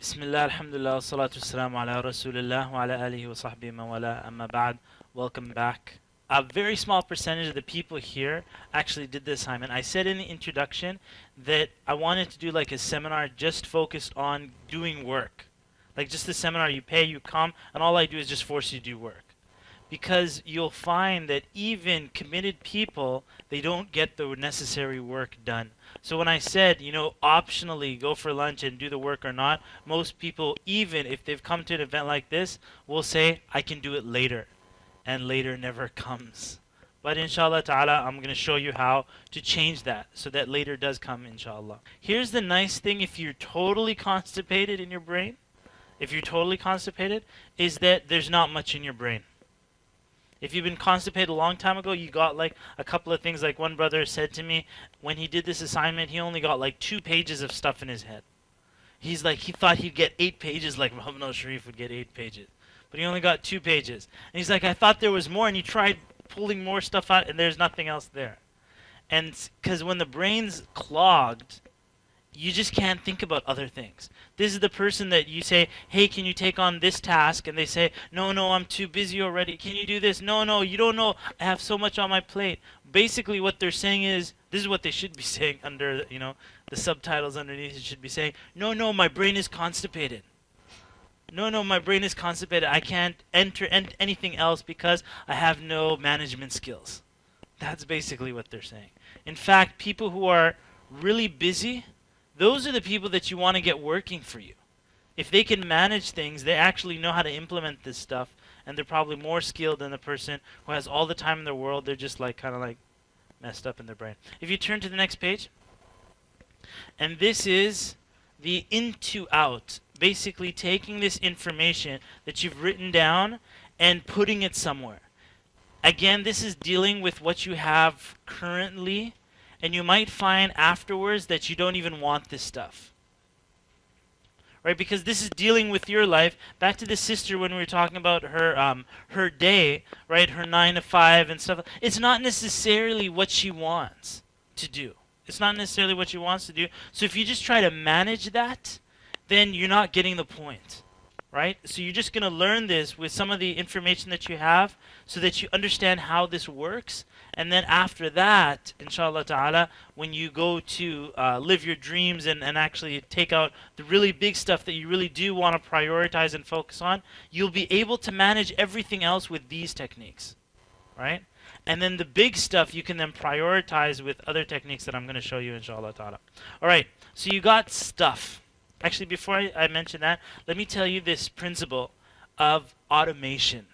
Bismillah, alhamdulillah, salatu wassalamu ala rasulillah wa ala alihi wa sahbihi man wala amma ba'd. Welcome back. A very small percentage of the people here actually did the assignment. I said in the introduction that I wanted to do like a seminar just focused on doing work. Like just the seminar, you pay, you come, and all I do is just force you to do work. Because you'll find that even committed people, they don't get the necessary work done. So when I said, optionally go for lunch and do the work or not, most people, even if they've come to an event like this, will say, I can do it later. And later never comes. But inshallah ta'ala, I'm going to show you how to change that so that later does come, inshallah. Here's the nice thing if you're totally constipated in your brain, is that there's not much in your brain. If you've been constipated a long time ago, you got like a couple of things. Like one brother said to me, when he did this assignment, he only got like 2 pages of stuff in his head. He's like, he thought he'd get 8 pages like Muhammad al-Sharif would get 8 pages. But he only got 2 pages. And he's like, I thought there was more, and he tried pulling more stuff out, and there's nothing else there. And because when the brain's clogged, you just can't think about other things. This is the person that you say, hey, can you take on this task? And they say, no, I'm too busy already. Can you do this? No, you don't know. I have so much on my plate. Basically what they're saying is, this is what they should be saying under, the subtitles underneath. It should be saying, no, my brain is constipated. No, my brain is constipated. I can't enter anything else because I have no management skills. That's basically what they're saying. In fact, people who are really busy, those are the people that you want to get working for you. If they can manage things, they actually know how to implement this stuff, and they're probably more skilled than the person who has all the time in the world. They're just kind of messed up in their brain. If you turn to the next page, and this is the into out, basically taking this information that you've written down and putting it somewhere. Again, this is dealing with what you have currently, and you might find afterwards that you don't even want this stuff. Right? Because this is dealing with your life. Back to the sister when we were talking about her day, right? Her 9 to 5 and stuff. It's not necessarily what she wants to do. So if you just try to manage that, then you're not getting the point. Right? So you're just going to learn this with some of the information that you have so that you understand how this works. And then after that, inshallah ta'ala, when you go to live your dreams and actually take out the really big stuff that you really do want to prioritize and focus on, you'll be able to manage everything else with these techniques. Right? And then the big stuff you can then prioritize with other techniques that I'm going to show you, inshallah ta'ala. Alright, so you got stuff. Actually, before I mention that, let me tell you this principle of automation.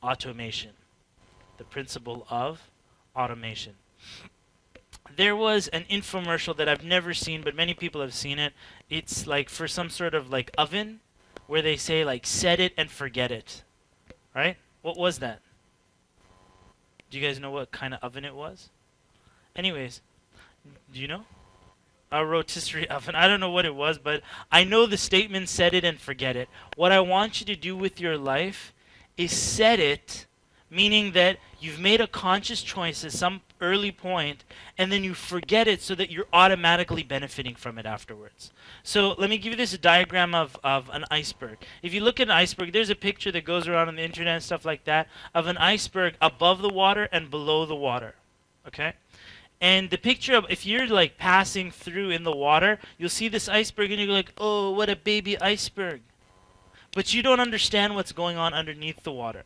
The principle of automation. There was an infomercial that I've never seen, but many people have seen it. It's like for some sort of oven where they say set it and forget it. Right? What was that? Do you guys know what kind of oven it was? Anyways, do you know? A rotisserie oven. I don't know what it was, but I know the statement set it and forget it. What I want you to do with your life is set it, meaning that you've made a conscious choice at some early point, and then you forget it so that you're automatically benefiting from it afterwards. So let me give you this diagram of an iceberg. If you look at an iceberg, there's a picture that goes around on the internet and stuff like that of an iceberg above the water and below the water. Okay? And the picture of, if you're passing through in the water, you'll see this iceberg and you're like, oh, what a baby iceberg. But you don't understand what's going on underneath the water,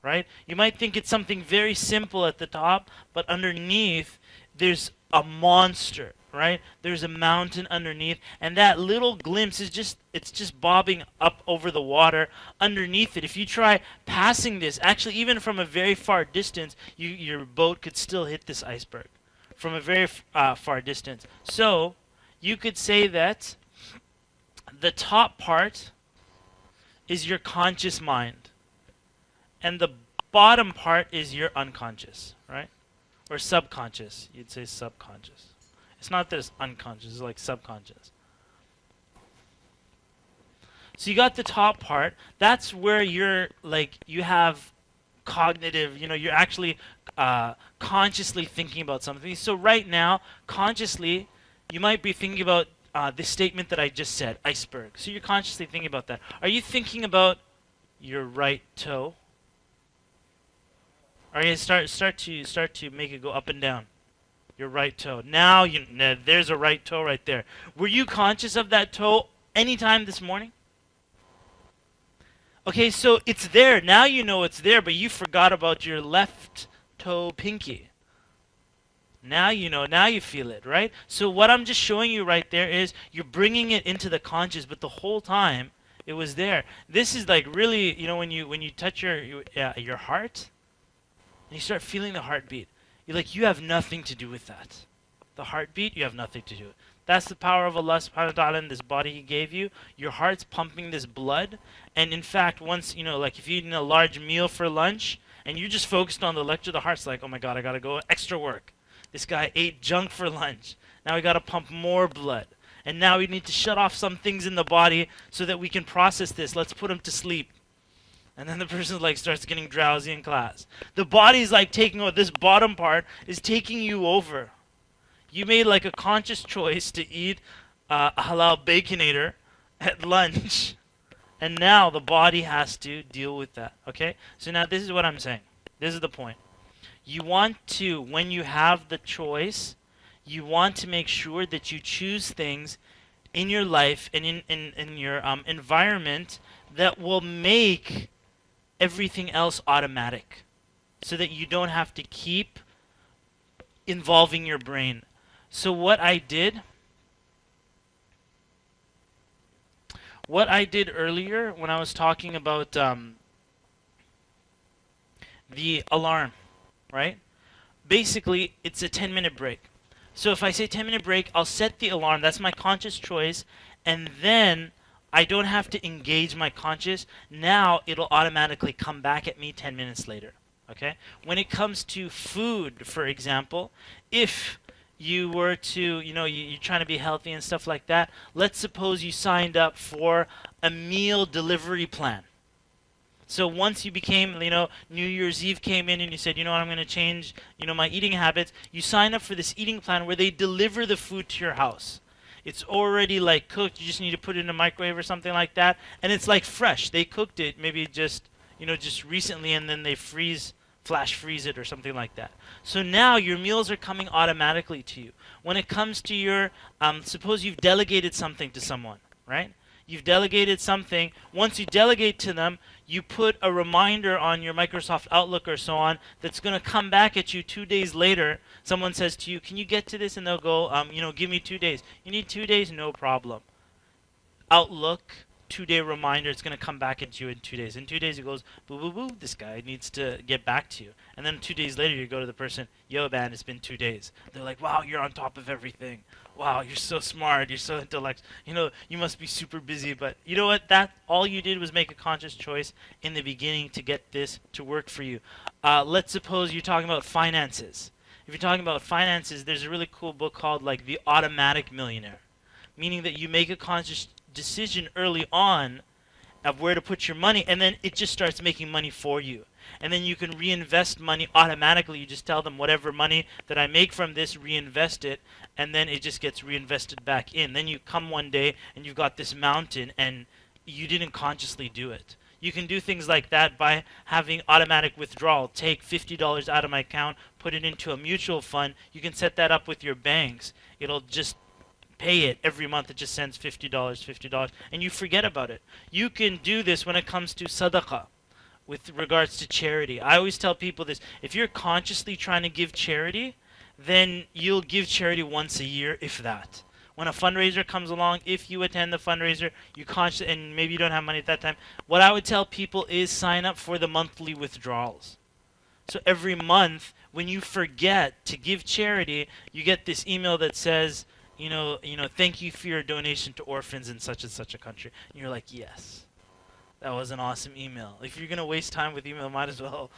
right? You might think it's something very simple at the top, but underneath there's a monster, right? There's a mountain underneath, and that little glimpse is it's just bobbing up over the water underneath it. If you try passing this, actually even from a very far distance, your boat could still hit this iceberg from a very far distance. So you could say that the top part is your conscious mind, and the bottom part is your unconscious, right? Or subconscious. You'd say subconscious. It's not that it's unconscious, it's like subconscious. So you got the top part. That's where you're you have cognitive, you're actually consciously thinking about something. So right now, consciously, you might be thinking about this statement that I just said, iceberg. So you're consciously thinking about that. Are you thinking about your right toe? Are you start to make it go up and down? Your right toe. Now there's a right toe right there. Were you conscious of that toe anytime this morning? Okay, so it's there. Now you know it's there, but you forgot about your left toe pinky. Now you know, now you feel it, right? So what I'm just showing you right there is you're bringing it into the conscious, but the whole time it was there. This is like really, when you touch your heart and you start feeling the heartbeat. You're like, you have nothing to do with that. The heartbeat, you have nothing to do with. That's the power of Allah subhanahu wa ta'ala in this body He gave you. Your heart's pumping this blood. And in fact, once, like if you're eating a large meal for lunch and you just focused on the lecture, the heart's like, oh my God, I got to go extra work. This guy ate junk for lunch. Now we got to pump more blood. And now we need to shut off some things in the body so that we can process this. Let's put him to sleep. And then the person starts getting drowsy in class. The body's taking over. This bottom part is taking you over. You made a conscious choice to eat a halal baconator at lunch. And now the body has to deal with that. Okay? So now this is what I'm saying. This is the point. You want to, when you have the choice, you want to make sure that you choose things in your life and in your environment that will make everything else automatic, so that you don't have to keep involving your brain. So what I did earlier when I was talking about the alarm, right? Basically, it's a 10-minute break. So if I say 10-minute break, I'll set the alarm. That's my conscious choice. And then I don't have to engage my conscious. Now it'll automatically come back at me 10 minutes later. Okay? When it comes to food, for example, if you were to, you're trying to be healthy and stuff like that, let's suppose you signed up for a meal delivery plan. So once you became, New Year's Eve came in and you said, I'm going to change, my eating habits, you sign up for this eating plan where they deliver the food to your house. It's already cooked. You just need to put it in a microwave or something like that. And it's fresh. They cooked it maybe just recently, and then they flash freeze it or something like that. So now your meals are coming automatically to you. When it comes to your, suppose you've delegated something to someone, right? You've delegated something. Once you delegate to them, you put a reminder on your Microsoft Outlook or so on that's going to come back at you 2 days later. Someone says to you, can you get to this? And they'll go, give me 2 days. You need 2 days? No problem. Outlook, 2-day reminder, it's going to come back at you in 2 days. In 2 days, it goes, boo, boo, boo, this guy needs to get back to you. And then 2 days later, you go to the person, yo, man, it's been 2 days. They're like, wow, you're on top of everything. Wow, you're so smart. You're so intellectual. You must be super busy. But you know what? All you did was make a conscious choice in the beginning to get this to work for you. Let's suppose you're talking about finances. If you're talking about finances, there's a really cool book called The Automatic Millionaire, meaning that you make a conscious decision early on of where to put your money, and then it just starts making money for you. And then you can reinvest money automatically. You just tell them, whatever money that I make from this, reinvest it, and then it just gets reinvested back in. Then you come one day and you've got this mountain and you didn't consciously do it. You can do things like that by having automatic withdrawal. Take $50 out of my account, put it into a mutual fund. You can set that up with your banks. It'll just pay it every month. It just sends $50, and you forget about it. You can do this when it comes to sadaqah, with regards to charity. I always tell people this: if you're consciously trying to give charity, then you'll give charity once a year, if that. When a fundraiser comes along, if you attend the fundraiser, and maybe you don't have money at that time, what I would tell people is sign up for the monthly withdrawals. So every month, when you forget to give charity, you get this email that says, thank you for your donation to orphans in such and such a country. And you're like, yes, that was an awesome email. If you're going to waste time with email, might as well,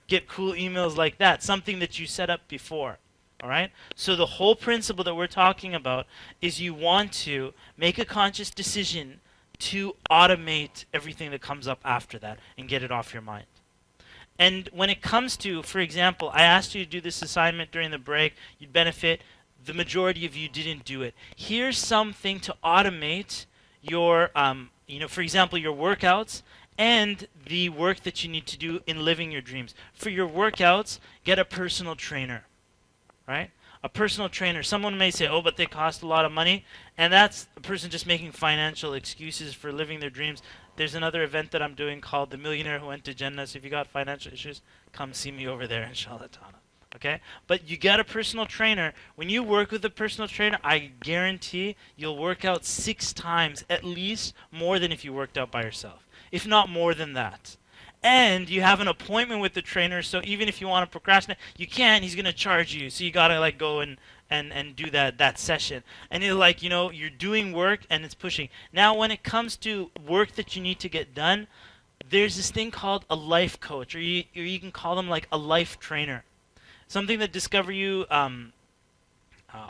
get cool emails like that, something that you set up before. All right? So the whole principle that we're talking about is you want to make a conscious decision to automate everything that comes up after that and get it off your mind. And when it comes to, for example, I asked you to do this assignment during the break, you'd benefit. the majority of you didn't do it. Here's something to automate your, for example, your workouts and the work that you need to do in living your dreams. For your workouts, get a personal trainer, right? A personal trainer. Someone may say, oh, but they cost a lot of money. And that's a person just making financial excuses for living their dreams. There's another event that I'm doing called The Millionaire Who Went to Jannah. So if you got financial issues, come see me over there in Charlottetown. Okay? But you got a personal trainer. When you work with a personal trainer, I guarantee you'll work out 6 times at least more than if you worked out by yourself. If not more than that. And you have an appointment with the trainer, so even if you want to procrastinate, you can. He's going to charge you. So you got to like go and do that session. And it's like, you're doing work and it's pushing. Now when it comes to work that you need to get done, there's this thing called a life coach, or you can call them like a life trainer. Something that Discover You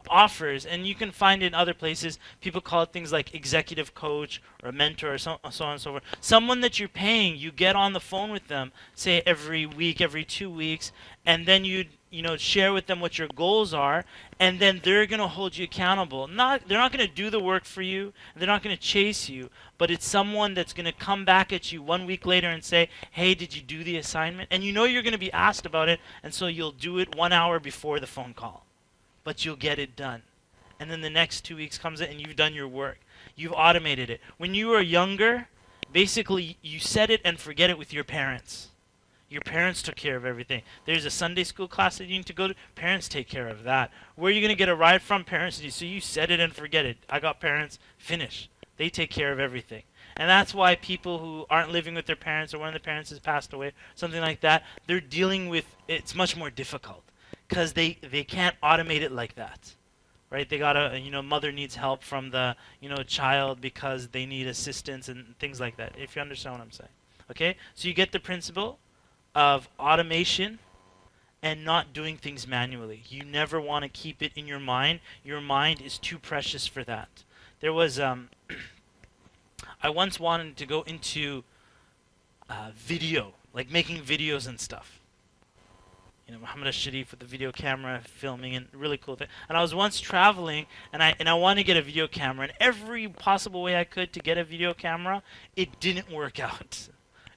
offers, and you can find in other places. People call it things like executive coach or a mentor or so on and so forth. Someone that you're paying, you get on the phone with them, say every week, every 2 weeks, and then you share with them what your goals are, and then they're going to hold you accountable. They're not going to do the work for you. They're not going to chase you, but it's someone that's going to come back at you 1 week later and say, hey, did you do the assignment? And you're going to be asked about it, and so you'll do it 1 hour before the phone call. But you'll get it done. And then the next 2 weeks comes in and you've done your work. You've automated it. When you were younger, basically you set it and forget it with your parents. Your parents took care of everything. There's a Sunday school class that you need to go to. Parents take care of that. Where are you going to get a ride from? Parents. So you set it and forget it. I got parents. Finish. They take care of everything. And that's why people who aren't living with their parents, or one of the parents has passed away, something like that, they're dealing with, it's much more difficult. Because they can't automate it like that, right? They gotta, mother needs help from the, child because they need assistance and things like that, if you understand what I'm saying. Okay? So you get the principle of automation and not doing things manually. You never want to keep it in your mind. Your mind is too precious for that. There was, I once wanted to go into video, like making videos and stuff. Muhammad al-Sharif with the video camera filming, and really cool thing. And I was once traveling, and I wanted to get a video camera, and every possible way I could to get a video camera, it didn't work out.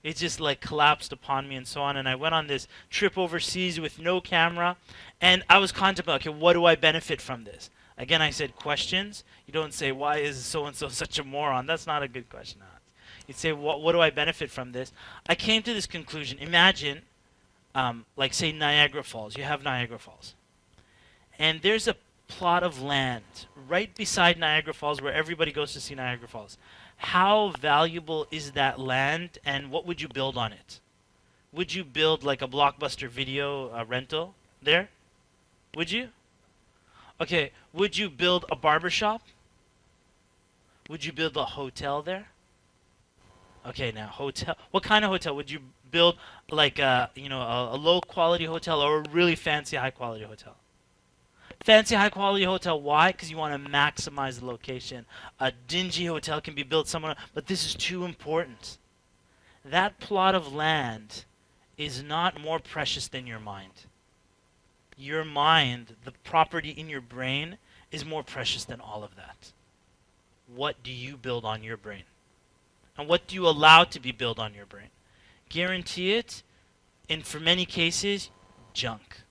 It just like collapsed upon me and so on. And I went on this trip overseas with no camera, and I was contemplating, okay, what do I benefit from this? Again, I said questions. You don't say, why is so-and-so such a moron? That's not a good question to ask. You'd say, what do I benefit from this? I came to this conclusion. Imagine, like say Niagara Falls. You have Niagara Falls. And there's a plot of land right beside Niagara Falls where everybody goes to see Niagara Falls. How valuable is that land, and what would you build on it? Would you build like a Blockbuster video rental there? Would you? Okay, would you build a barbershop? Would you build a hotel there? Okay, now hotel. What kind of hotel would you build? Like a low quality hotel or a really fancy high quality hotel? Fancy high quality hotel. Why? Because you want to maximize the location. A dingy hotel can be built somewhere, but this is too important. That plot of land is not more precious than your mind. Your mind, the property in your brain, is more precious than all of that. What do you build on your brain? And what do you allow to be built on your brain? Guarantee it, and for many cases, junk.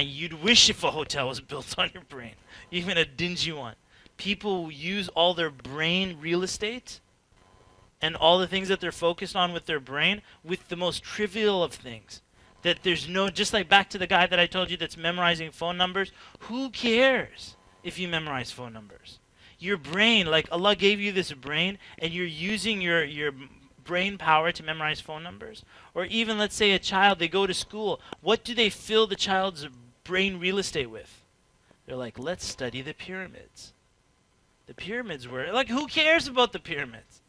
You'd wish if a hotel was built on your brain, even a dingy one. People use all their brain real estate and all the things that they're focused on with their brain with the most trivial of things. That there's no, just like back to the guy that I told you that's memorizing phone numbers, who cares if you memorize phone numbers? Your brain, like Allah gave you this brain, and you're using your brain power to memorize phone numbers. Or even, let's say, a child, they go to school. What do they fill the child's brain real estate with? They're like, let's study the pyramids. The pyramids were, like, who cares about the pyramids?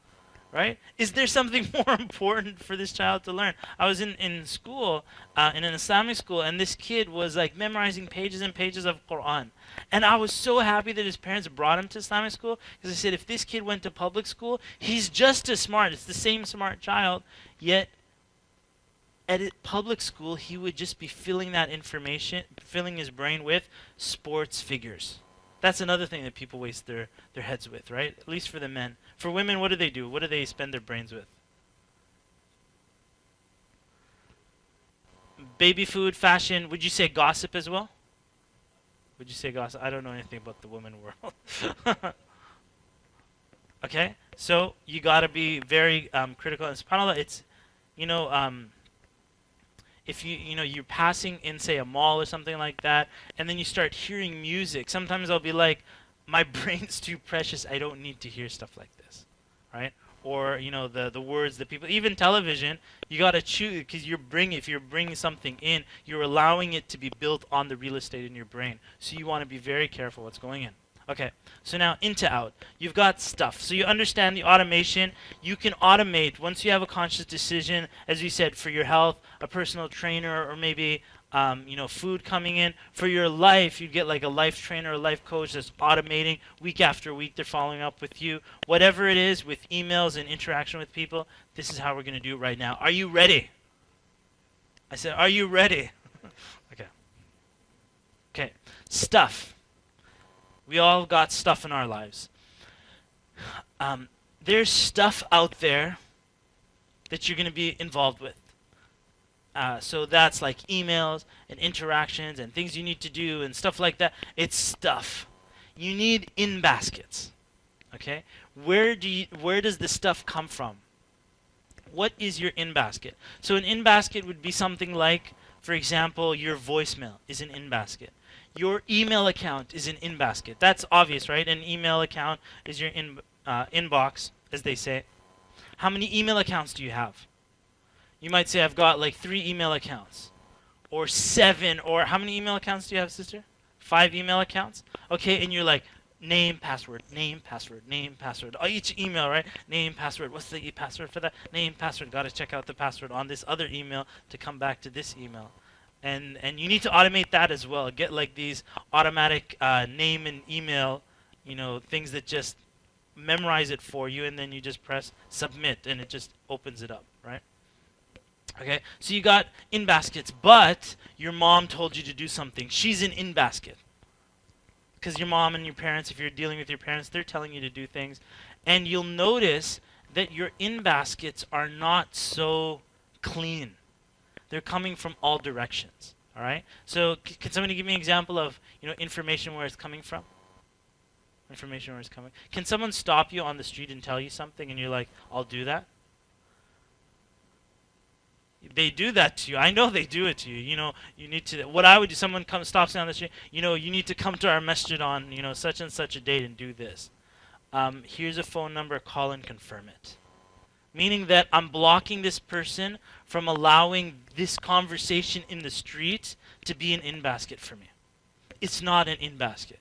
Right? Is there something more important for this child to learn? I was in school, in an Islamic school, and this kid was like memorizing pages and pages of Quran. And I was so happy that his parents brought him to Islamic school, because I said, if this kid went to public school, he's just as smart. It's the same smart child, yet At public school, he would just be filling that information, filling his brain with sports figures. That's another thing that people waste their heads with, right? At least for the men. For women, what do they do? What do they spend their brains with? Baby food, fashion. Would you say gossip as well? Would you say gossip? I don't know anything about the women world. Okay, so you got to be very critical. And subhanAllah, it's, you know, if you're passing in, say, a mall or something like that, and then you start hearing music, sometimes I'll be like, my brain's too precious, I don't need to hear stuff like this, right? Or the words that people, even television, you got to choose, because if you're bringing something in, you're allowing it to be built on the real estate in your brain, so you want to be very careful what's going in. Okay, so now into out. You've got stuff. So you understand the automation. You can automate once you have a conscious decision, as you said, for your health, a personal trainer, or maybe food coming in. For your life, you get like a life trainer, a life coach that's automating week after week. They're following up with you. Whatever it is with emails and interaction with people, this is how we're going to do it right now. Are you ready? I said, are you ready? Okay. Okay. Stuff. We all got stuff in our lives. There's stuff out there that you're going to be involved with. So that's like emails and interactions and things you need to do and stuff like that. It's stuff. You need in baskets. Okay? Where does the stuff come from? What is your in basket? So an in basket would be something like, for example, your voicemail is an in basket. Your email account is an in basket. That's obvious, right? An email account is your inbox, as they say. How many email accounts do you have? You might say, I've got like 3 email accounts. Or 7. Or how many email accounts do you have, sister? 5 email accounts? Okay, and you're like, name, password, name, password, name, password. Oh, each email, right? Name, password. What's the password for that? Name, password. Got to check out the password on this other email to come back to this email. And you need to automate that as well. Get like these automatic name and email, things that just memorize it for you, and then you just press submit, and it just opens it up, right? Okay, so you got in baskets, but your mom told you to do something. She's an in basket. Because your mom and your parents, if you're dealing with your parents, they're telling you to do things. And you'll notice that your in baskets are not so clean. They're coming from all directions. All right. So can somebody give me an example of information where it's coming from? Information where it's coming. Can someone stop you on the street and tell you something, and you're like, "I'll do that"? They do that to you. I know they do it to you. You need to. What I would do, someone stops me on the street. You need to come to our masjid on such and such a date and do this. Here's a phone number. Call and confirm it. Meaning that I'm blocking this person from allowing this conversation in the street to be an in basket for me. It's not an in basket.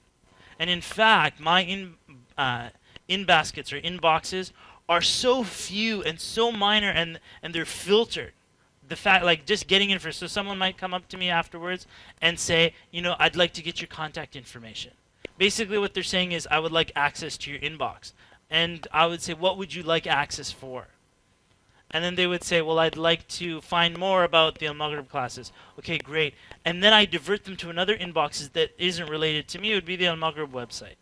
And in fact, my in baskets or inboxes are so few and so minor, and they're filtered. The fact, like, just getting in first. So someone might come up to me afterwards and say, I'd like to get your contact information. Basically what they're saying is, I would like access to your inbox. And I would say, what would you like access for? And then they would say, well, I'd like to find more about the Al-Maghrib classes. Okay, great. And then I divert them to another inbox that isn't related to me. It would be the Al-Maghrib website.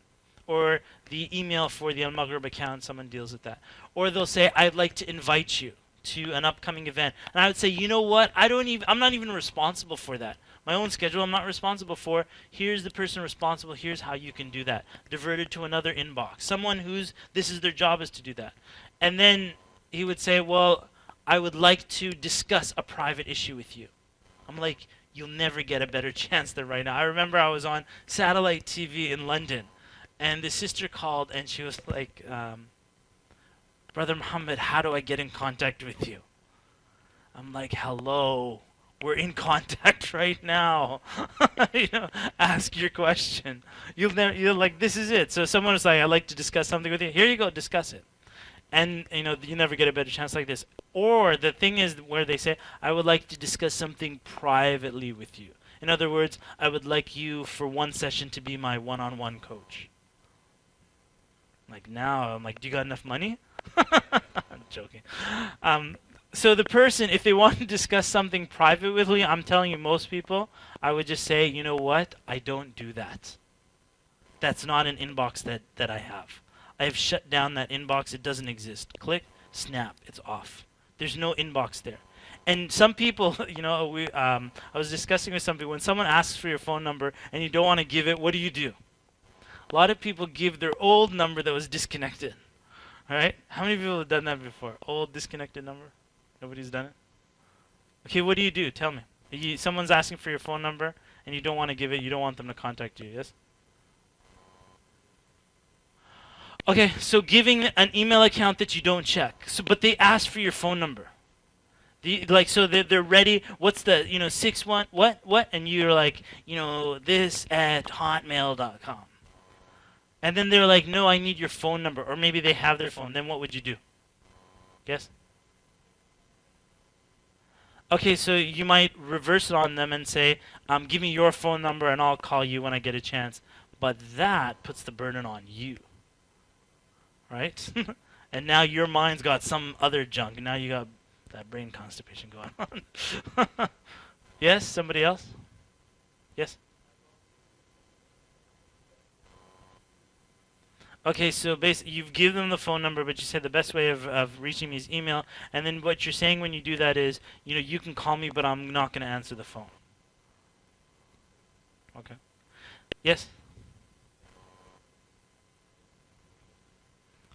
Or the email for the Al-Maghrib account, someone deals with that. Or they'll say, I'd like to invite you to an upcoming event. And I would say, you know what? I'm not even responsible for that. My own schedule, I'm not responsible for. Here's the person responsible. Here's how you can do that. Diverted to another inbox. Someone this is their job is to do that. And then he would say, well, I would like to discuss a private issue with you. I'm like, you'll never get a better chance than right now. I remember I was on satellite TV in London, and the sister called, and she was like, Brother Muhammad, how do I get in contact with you? I'm like, hello, we're in contact right now. Ask your question. You're like, this is it. So someone was like, I'd like to discuss something with you. Here you go, discuss it. And you never get a better chance like this. Or the thing is where they say, I would like to discuss something privately with you. In other words, I would like you for one session to be my one-on-one coach. I'm like, do you got enough money? I'm joking. So the person, if they want to discuss something private with me, I'm telling you, most people, I would just say, you know what? I don't do that. That's not an inbox that I have. I have shut down that inbox. It doesn't exist. Click, snap, it's off. There's no inbox there. And some people, I was discussing with somebody, when someone asks for your phone number and you don't want to give it, what do you do? A lot of people give their old number that was disconnected. All right? How many people have done that before? Old disconnected number? Nobody's done it? Okay, what do you do? Tell me. Someone's asking for your phone number and you don't want to give it, you don't want them to contact you, yes? Okay, so giving an email account that you don't check. So, but they ask for your phone number. So they're ready. What's the 61 what? And you're like this at hotmail.com. And then they're like, no, I need your phone number. Or maybe they have their phone. Then what would you do? Guess? Okay, so you might reverse it on them and say, give me your phone number and I'll call you when I get a chance. But that puts the burden on you. Right? And now your mind's got some other junk. Now you got that brain constipation going on. Yes? Somebody else? Yes? Okay, so basically you've given them the phone number, but you said the best way of reaching me is email. And then what you're saying when you do that is, you can call me, but I'm not going to answer the phone. Okay. Yes?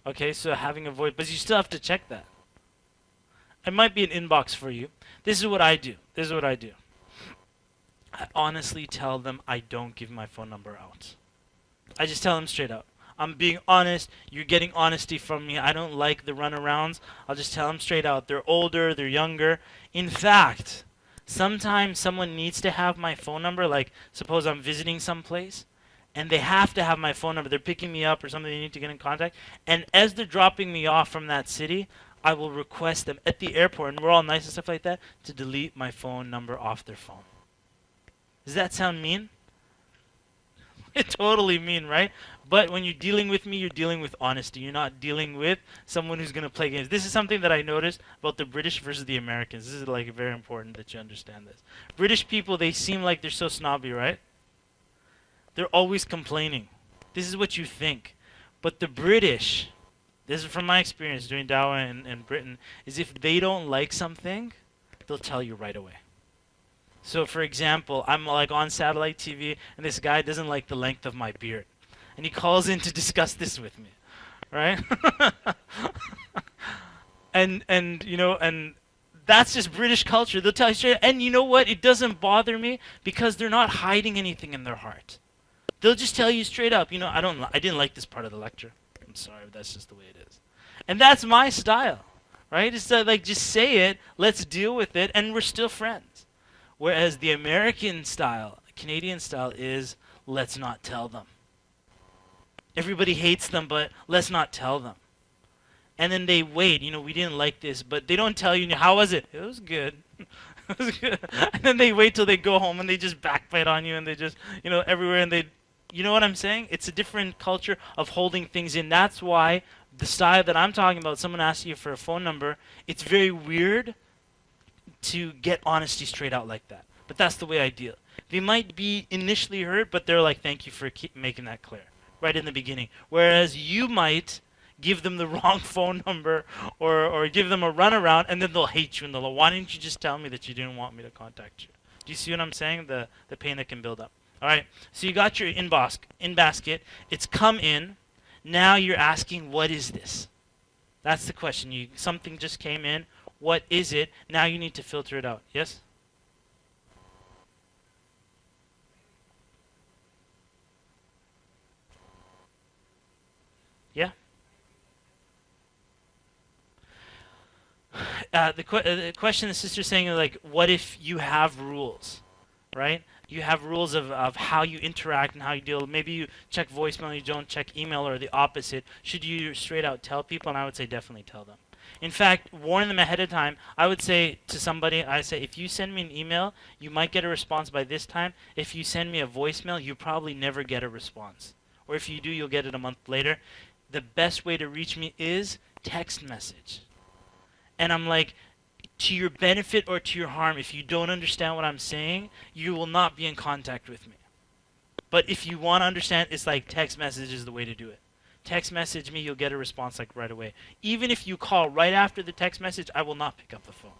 Okay, so having a voice, but you still have to check that. It might be an inbox for you. This is what I do. I honestly tell them I don't give my phone number out. I just tell them straight out. I'm being honest. You're getting honesty from me. I don't like the runarounds. I'll just tell them straight out. They're older. They're younger. In fact, sometimes someone needs to have my phone number. Like, suppose I'm visiting someplace, and they have to have my phone number. They're picking me up or something. They need to get in contact. And as they're dropping me off from that city, I will request them at the airport, and we're all nice and stuff like that, to delete my phone number off their phone. Does that sound mean? It's totally mean, right? But when you're dealing with me, you're dealing with honesty. You're not dealing with someone who's going to play games. This is something that I noticed about the British versus the Americans. This is like very important that you understand this. British people, they seem like they're so snobby, right? They're always complaining. This is what you think. But the British, this is from my experience doing Dawah in Britain, is if they don't like something, they'll tell you right away. So, for example, I'm like on satellite TV, and this guy doesn't like the length of my beard, and he calls in to discuss this with me, right? and that's just British culture. They'll tell you straight, and you know what? It doesn't bother me because they're not hiding anything in their heart. They'll just tell you straight up, I didn't like this part of the lecture. I'm sorry, but that's just the way it is, and that's my style, right? It's like just say it, let's deal with it, and we're still friends. Whereas the American style, Canadian style is, let's not tell them. Everybody hates them, but let's not tell them. And then they wait, we didn't like this, but they don't tell you, how was it? It was good. It was good. And then they wait till they go home and they just backbite on you and they just, everywhere and they, you know what I'm saying? It's a different culture of holding things in. That's why the style that I'm talking about, someone asks you for a phone number, it's very weird to get honesty straight out like that. But that's the way I deal. They might be initially hurt, but they're like, thank you for making that clear right in the beginning. Whereas you might give them the wrong phone number or give them a runaround, and then they'll hate you and they'll go, why didn't you just tell me that you didn't want me to contact you? Do you see what I'm saying? The pain that can build up. All right, so you got your in basket. It's come in. Now you're asking, what is this? That's the question. Something just came in. What is it? Now you need to filter it out. Yes? Yeah? The question the sister's saying is like, what if you have rules, right? You have rules of how you interact and how you deal. Maybe you check voicemail, you don't check email, or the opposite. Should you straight out tell people? And I would say definitely tell them. In fact, warn them ahead of time. I would say to somebody, if you send me an email, you might get a response by this time. If you send me a voicemail, you probably never get a response. Or if you do, you'll get it a month later. The best way to reach me is text message. And I'm like, to your benefit or to your harm, if you don't understand what I'm saying, you will not be in contact with me. But if you want to understand, it's like text message is the way to do it. Text message me, you'll get a response like right away. Even if you call right after the text message, I will not pick up the phone.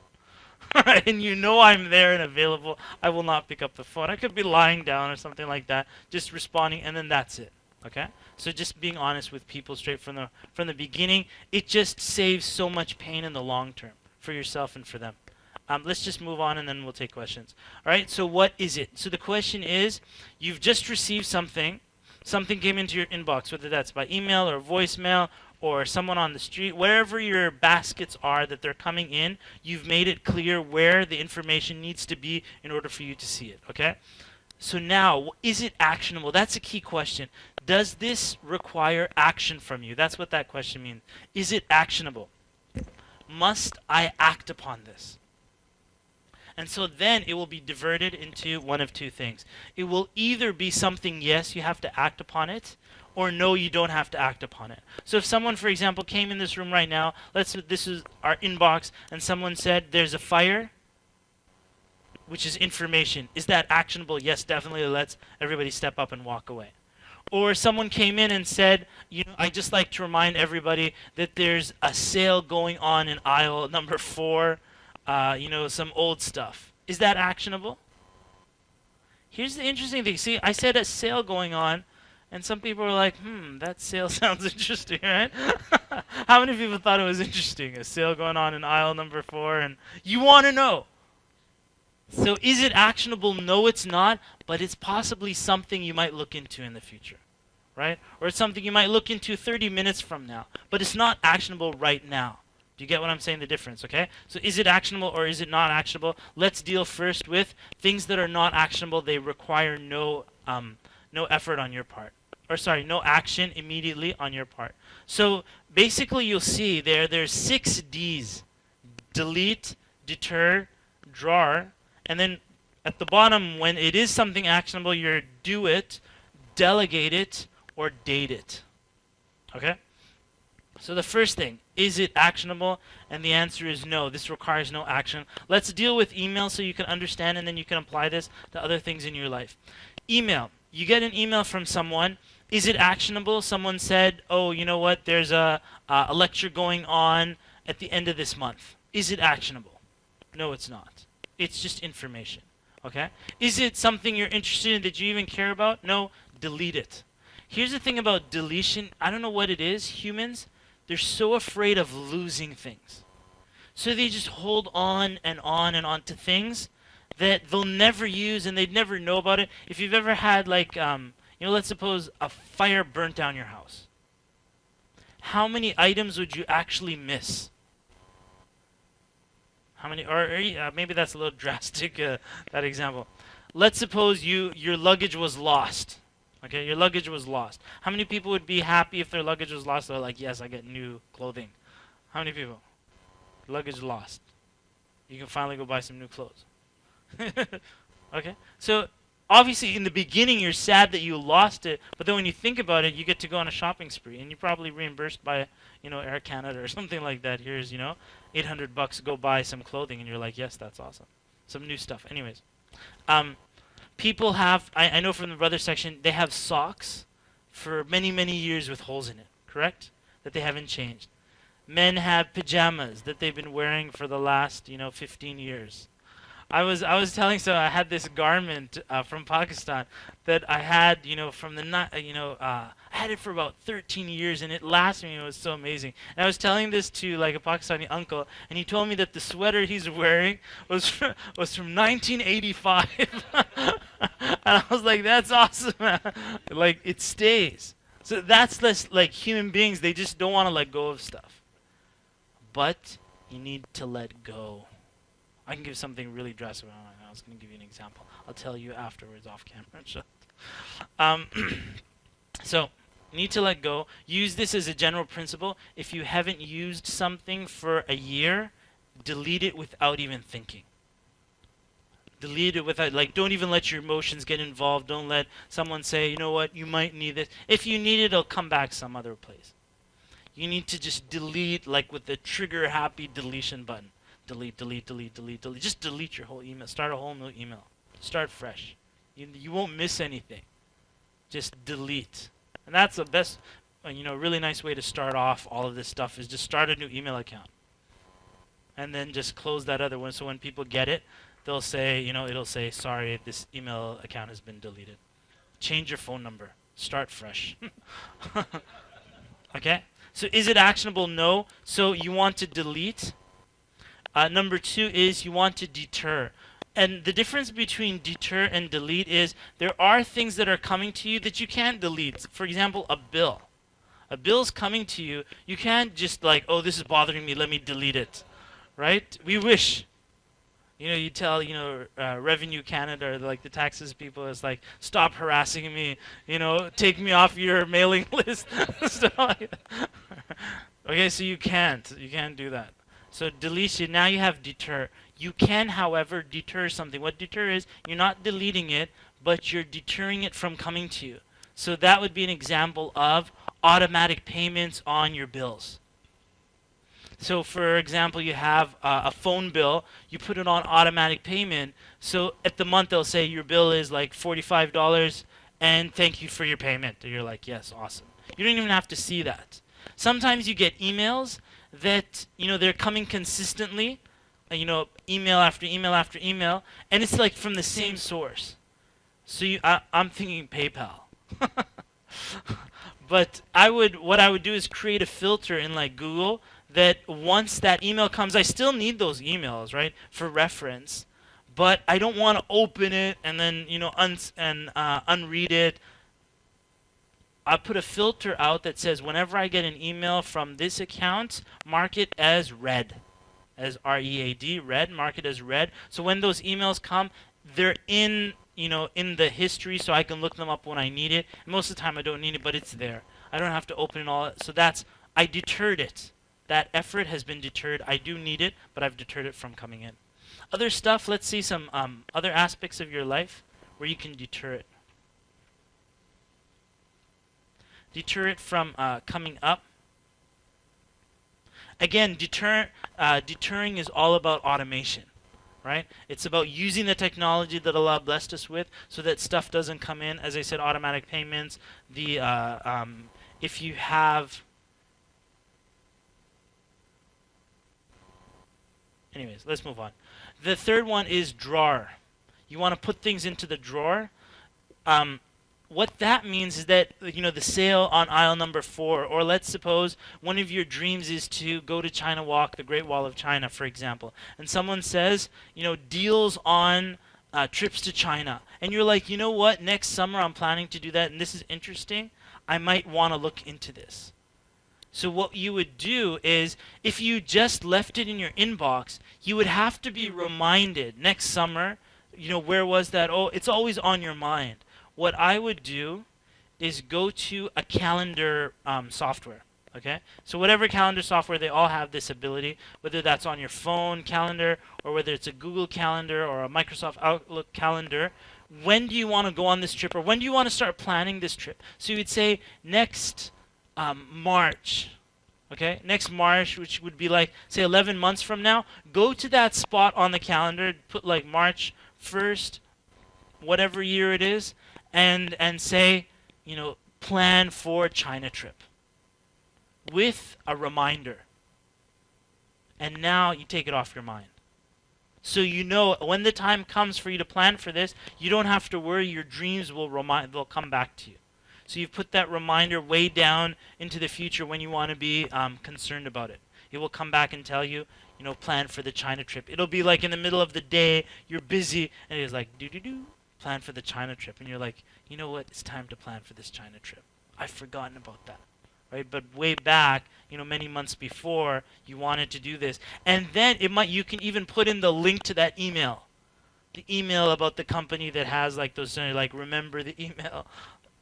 And you know I'm there and available, I will not pick up the phone. I could be lying down or something like that, just responding, and then that's it. Okay? So just being honest with people straight from the beginning, it just saves so much pain in the long term for yourself and for them. Let's just move on and then we'll take questions. All right, so what is it? So the question is, you've just received something. Something came into your inbox, whether that's by email or voicemail or someone on the street. Wherever your baskets are that they're coming in, you've made it clear where the information needs to be in order for you to see it, okay? So now, is it actionable? That's a key question. Does this require action from you? That's what that question means. Is it actionable? Must I act upon this? And so then it will be diverted into one of two things. It will either be something, yes, you have to act upon it, or no, you don't have to act upon it. So if someone, for example, came in this room right now, this is our inbox, and someone said, there's a fire, which is information. Is that actionable? Yes, definitely. Let's everybody step up and walk away. Or someone came in and said, I just like to remind everybody that there's a sale going on in aisle number 4, some old stuff. Is that actionable? Here's the interesting thing. See, I said a sale going on, and some people were like, that sale sounds interesting, right? How many people thought it was interesting? A sale going on in aisle number 4, and you want to know. So is it actionable? No, it's not, but it's possibly something you might look into in the future, right? Or it's something you might look into 30 minutes from now, but it's not actionable right now. Do you get what I'm saying, the difference, okay? So is it actionable or is it not actionable? Let's deal first with things that are not actionable. They require no effort on your part. No action immediately on your part. So basically you'll see there's 6 D's. Delete, deter, draw, and then at the bottom, when it is something actionable, you're do it, delegate it, or date it. Okay? So the first thing, is it actionable? And the answer is no. This requires no action. Let's deal with email so you can understand and then you can apply this to other things in your life. Email. You get an email from someone. Is it actionable? Someone said, oh, you know what? There's a lecture going on at the end of this month. Is it actionable? No, it's not. It's just information. Okay? Is it something you're interested in that you even care about? No, delete it. Here's the thing about deletion. I don't know what it is. Humans, they're so afraid of losing things. So they just hold on and on and on to things that they'll never use and they'd never know about it. If you've ever had let's suppose a fire burnt down your house. How many items would you actually miss? How many, maybe that's a little drastic, that example. Let's suppose your luggage was lost. Okay, your luggage was lost. How many people would be happy if their luggage was lost? They're like, yes, I get new clothing. How many people? Luggage lost. You can finally go buy some new clothes. Okay, so obviously in the beginning you're sad that you lost it, but then when you think about it, you get to go on a shopping spree, and you're probably reimbursed by, Air Canada or something like that. Here's, $800, go buy some clothing, and you're like, yes, that's awesome. Some new stuff. Anyways, people have, I know from the brother section, they have socks for many, many years with holes in it, correct? That they haven't changed. Men have pajamas that they've been wearing for the last, 15 years. I was telling, so I had this garment from Pakistan that I had, I had it for about 13 years and it lasted me. It was so amazing. And I was telling this to like a Pakistani uncle, and he told me that the sweater he's wearing was from 1985. And I was like, that's awesome. Like, it stays. So that's less like human beings. They just don't want to let go of stuff. But you need to let go. I can give something really drastic. I was going to give you an example. I'll tell you afterwards off camera. So, need to let go. Use this as a general principle. If you haven't used something for a year, delete it without even thinking. Delete it without, don't even let your emotions get involved. Don't let someone say, you know what, you might need this. If you need it, it'll come back some other place. You need to just delete, with the trigger-happy deletion button. delete, delete, delete, delete, delete. Just delete your whole email. Start a whole new email. Start fresh. You won't miss anything. Just delete. And that's the best, really nice way to start off all of this stuff is just start a new email account. And then just close that other one. So when people get it, they'll say, it'll say, sorry, this email account has been deleted. Change your phone number. Start fresh. Okay? So is it actionable? No. So you want to delete. Number 2 is you want to deter. And the difference between deter and delete is there are things that are coming to you that you can't delete. For example, a bill. A bill's coming to you. You can't just like, oh, this is bothering me, let me delete it. Right? We wish. You tell, Revenue Canada, or like the taxes people, is like, stop harassing me, take me off your mailing list. Okay, so you can't do that. So deletion, now you have deter. You can, however, deter something. What deter is, you're not deleting it, but you're deterring it from coming to you. So that would be an example of automatic payments on your bills. So for example, you have a phone bill, you put it on automatic payment, so at the month they'll say your bill is like $45 and thank you for your payment. And you're like, yes, awesome. You don't even have to see that. Sometimes you get emails that, they're coming consistently, email after email after email, and it's like from the same source. So I'm thinking PayPal. But what I would do is create a filter in like Google that once that email comes, I still need those emails, right, for reference, but I don't want to open it and then unread it. I put a filter out that says whenever I get an email from this account, mark it as read, as READ, read, mark it as read. So when those emails come, they're in the history, so I can look them up when I need it. Most of the time I don't need it, but it's there. I don't have to open it all. So I deterred it. That effort has been deterred. I do need it, but I've deterred it from coming in. Other stuff, let's see some other aspects of your life where you can deter it. Deter it from coming up. Again, deterring is all about automation, right? It's about using the technology that Allah blessed us with so that stuff doesn't come in. As I said, automatic payments. If you have... Anyways, let's move on. The third one is drawer. You want to put things into the drawer. What that means is that, the sale on aisle number 4, or let's suppose one of your dreams is to go to China Walk, the Great Wall of China, for example, and someone says, deals on trips to China. And you're like, you know what, next summer I'm planning to do that, and this is interesting. I might want to look into this. So what you would do is, if you just left it in your inbox, you would have to be reminded next summer, where was that? Oh, it's always on your mind. What I would do is go to a calendar software, okay? So whatever calendar software, they all have this ability, whether that's on your phone calendar or whether it's a Google Calendar or a Microsoft Outlook calendar. When do you want to go on this trip, or when do you want to start planning this trip? So you would say next March, okay? Next March, which would be like, say, 11 months from now. Go to that spot on the calendar, put like March 1st, whatever year it is, and say, plan for China trip with a reminder. And now you take it off your mind. So when the time comes for you to plan for this, you don't have to worry. Your dreams they'll come back to you. So you've put that reminder way down into the future when you want to be concerned about it. It will come back and tell you, plan for the China trip. It'll be like in the middle of the day, you're busy, and it's like, plan for the China trip. And you're like, you know what, it's time to plan for this China trip. I've forgotten about that. Right? But way back, many months before, you wanted to do this. And then you can even put in the link to that email. The email about the company that has like those, like, remember the email.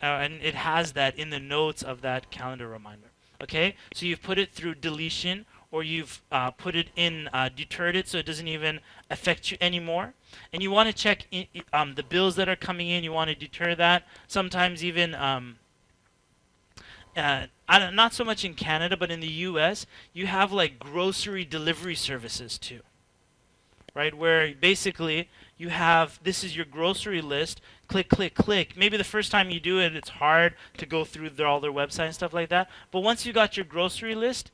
And it has that in the notes of that calendar reminder. Okay? So you've put it through deletion, or you've put it in, deterred it so it doesn't even affect you anymore. And you want to check the bills that are coming in. You want to deter that. Sometimes even, not so much in Canada, but in the US, you have like grocery delivery services too. right? Where basically you have, this is your grocery list, click, click, click. Maybe the first time you do it, it's hard to go through all their website and stuff like that. But once you got your grocery list,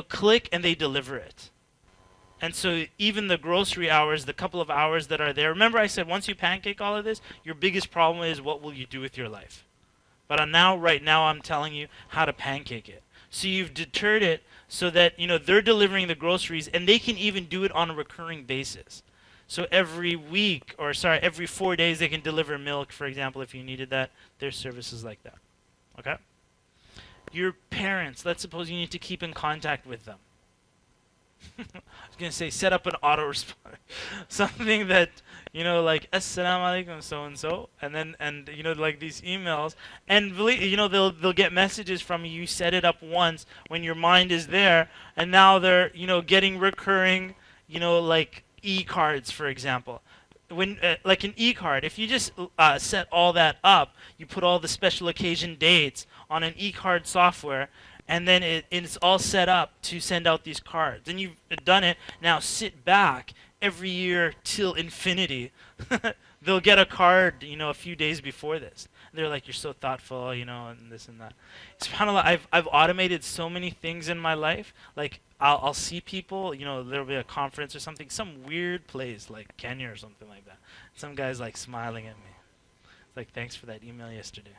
click and they deliver it. And so even the grocery hours, the couple of hours that are there, remember I said once you pancake all of this, your biggest problem is what will you do with your life? But right now I'm telling you how to pancake it. So you've deterred it so that, they're delivering the groceries and they can even do it on a recurring basis. So every 4 days they can deliver milk, for example, if you needed that. There's services like that. Okay? Your parents, let's suppose you need to keep in contact with them. I was going to say set up an autoresponder. Something that, like assalamu alaikum so and so, and then like these emails, and they'll get messages from you. You set it up once when your mind is there, and now they're getting recurring, like e-cards, for example. When like an e-card, if you just set all that up, you put all the special occasion dates on an e-card software, and then it's all set up to send out these cards. And you've done it. Now sit back every year till infinity. They'll get a card, a few days before this. They're like, you're so thoughtful, and this and that. SubhanAllah, I've automated so many things in my life. Like I'll see people, there'll be a conference or something, some weird place like Kenya or something like that. Some guy's like smiling at me. It's like, thanks for that email yesterday.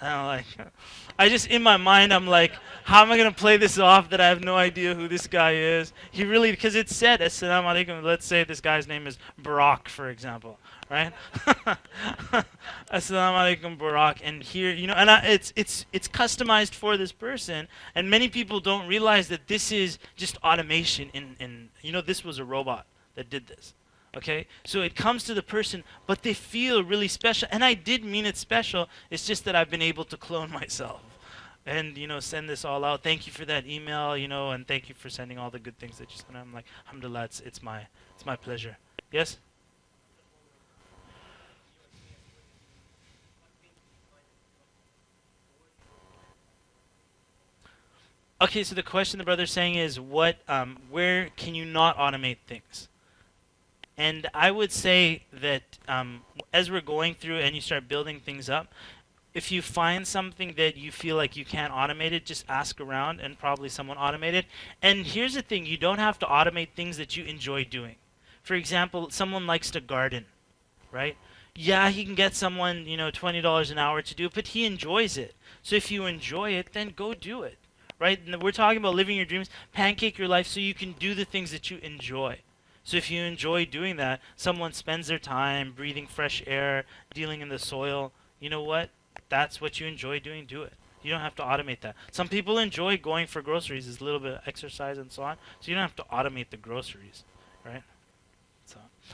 And I'm like, in my mind, I'm like, how am I going to play this off that I have no idea who this guy is? Because it said, Assalamu alaikum, let's say this guy's name is Barack, for example, right? Assalamu alaikum, Barack. And here, it's customized for this person. And many people don't realize that this is just automation. This was a robot that did this. Okay, so it comes to the person, but they feel really special. And I did mean it special. It's just that I've been able to clone myself and, send this all out. Thank you for that email, and thank you for sending all the good things that you sent. I'm like, alhamdulillah, it's my pleasure. Yes? Okay, so the question the brother's saying is where can you not automate things? And I would say that as we're going through and you start building things up, if you find something that you feel like you can't automate it, just ask around and probably someone automate it. And here's the thing, you don't have to automate things that you enjoy doing. For example, someone likes to garden, right? Yeah, he can get someone, $20 an hour to do it, but he enjoys it. So if you enjoy it, then go do it, right? And we're talking about living your dreams, pancake your life so you can do the things that you enjoy. So if you enjoy doing that, someone spends their time breathing fresh air, dealing in the soil, you know what? That's what you enjoy doing, do it. You don't have to automate that. Some people enjoy going for groceries, it's a little bit of exercise and so on, so you don't have to automate the groceries, right?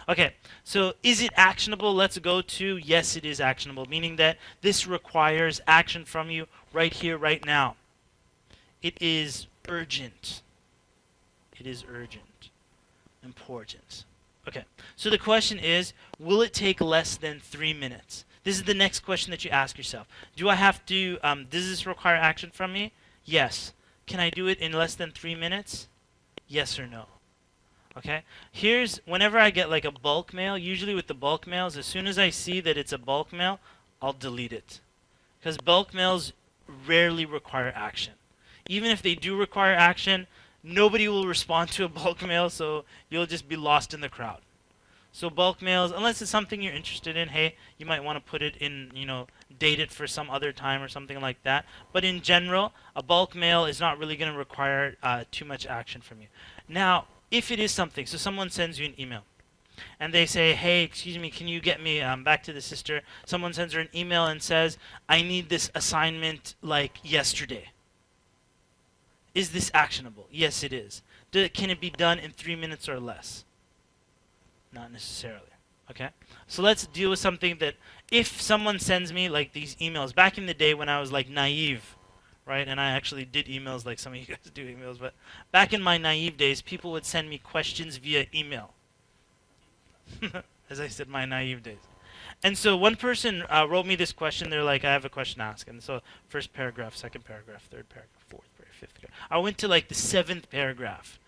Okay, so is it actionable? Let's go to yes, it is actionable, meaning that this requires action from you right here, right now. It is urgent. It is urgent. Important. Okay, so the question is, will it take less than 3 minutes? This is the next question that you ask yourself. Do I have to, does this require action from me? Yes. Can I do it in less than 3 minutes? Yes or no? Okay, whenever I get like a bulk mail, usually with the bulk mails, as soon as I see that it's a bulk mail, I'll delete it. Because bulk mails rarely require action. Even if they do require action, nobody will respond to a bulk mail, so you'll just be lost in the crowd. So bulk mails, unless it's something you're interested in, hey, you might want to put it in, date it for some other time or something like that. But in general, a bulk mail is not really going to require too much action from you. Now, if it is something, so someone sends you an email, and they say, hey, excuse me, can you get me back to the sister? Someone sends her an email and says, I need this assignment like yesterday. Is this actionable? Yes, it is. Can it be done in 3 minutes or less? Not necessarily. Okay? So let's deal with something that if someone sends me like these emails, back in the day when I was like naive, right? And I actually did emails like some of you guys do emails, but back in my naive days, people would send me questions via email. As I said, my naive days. And so one person wrote me this question. They're like, I have a question to ask. And so first paragraph, second paragraph, third paragraph, fourth paragraph, fifth paragraph. I went to like the 7th paragraph.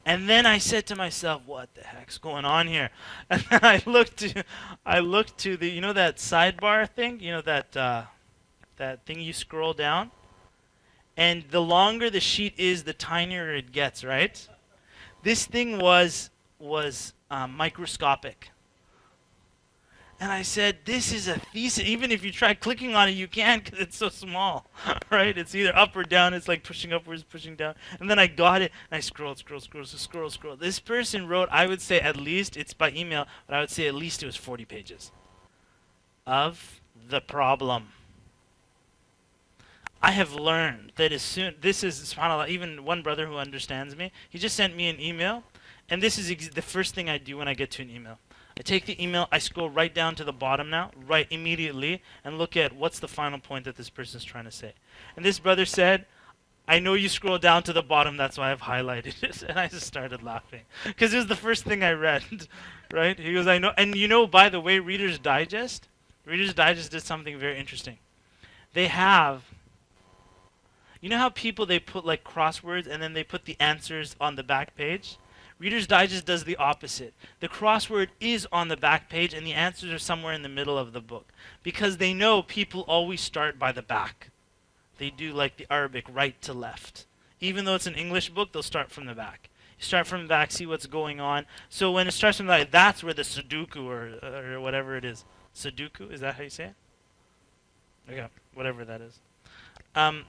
And then I said to myself, "What the heck's going on here?" And then I looked to the, you know, that sidebar thing, you know, that thing you scroll down, and the longer the sheet is, the tinier it gets, right? This thing was microscopic. And I said, this is a thesis. Even if you try clicking on it, you can't because it's so small, right? It's either up or down. It's like pushing upwards, pushing down. And then I got it, and I scrolled. This person wrote, I would say at least, it's by email, but I would say at least it was 40 pages of the problem. I have learned that as soon, this is, subhanAllah, even one brother who understands me, he just sent me an email, and this is the first thing I do when I get to an email. I take the email, I scroll right down to the bottom now, right immediately, and look at what's the final point that this person's trying to say. And this brother said, I know you scroll down to the bottom, that's why I've highlighted it. And I just started laughing. Because it was the first thing I read, right? He goes, I know. And you know, by the way, Reader's Digest did something very interesting. They have, you know how people, they put like crosswords and then they put the answers on the back page? Reader's Digest does the opposite. The crossword is on the back page and the answers are somewhere in the middle of the book. Because they know people always start by the back. They do like the Arabic, right to left. Even though it's an English book, they'll start from the back. You start from the back, see what's going on. So when it starts from the back, that's where the Sudoku or whatever it is. Sudoku, is that how you say it? Okay, whatever that is.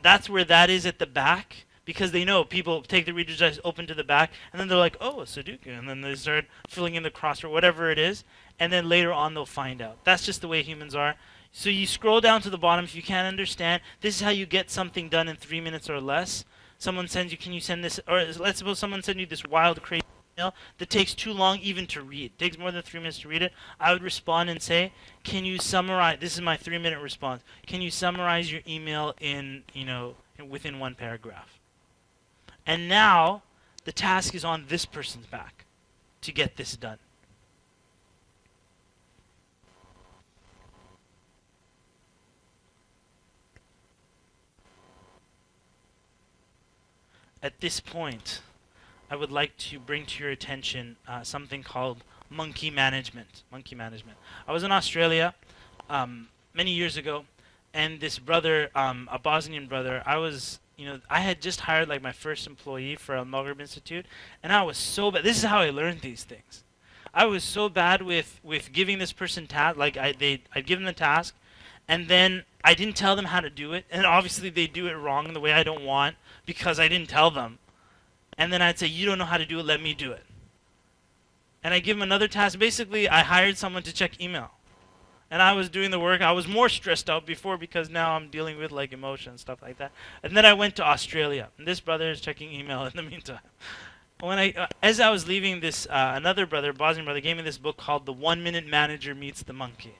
That's where that is at the back. Because they know people take the Reader's Digest open to the back, and then they're like, oh, a Sudoku. And then they start filling in the crossword, whatever it is. And then later on, they'll find out. That's just the way humans are. So you scroll down to the bottom. If you can't understand, this is how you get something done in 3 minutes or less. Someone sends you, can you send this? Or let's suppose someone sends you this wild, crazy email that takes too long even to read. It takes more than 3 minutes to read it. I would respond and say, can you summarize? This is my 3-minute response. Can you summarize your email in, within one paragraph? And now, the task is on this person's back to get this done. At this point, I would like to bring to your attention something called monkey management. Monkey management. I was in Australia many years ago, and this brother, a Bosnian brother, I had just hired like my first employee for Al Maghrib Institute, and I was so bad. This is how I learned these things. I was so bad with giving this person task. Like I'd give them the task, and then I didn't tell them how to do it, and obviously they do it wrong the way I don't want because I didn't tell them. And then I'd say, you don't know how to do it, let me do it. And I give them another task. Basically, I hired someone to check email. And I was doing the work. I was more stressed out before because now I'm dealing with like emotion and stuff like that. And then I went to Australia. And this brother is checking email in the meantime. As I was leaving, this another brother, Bosnian brother, gave me this book called The 1 Minute Manager Meets the Monkey.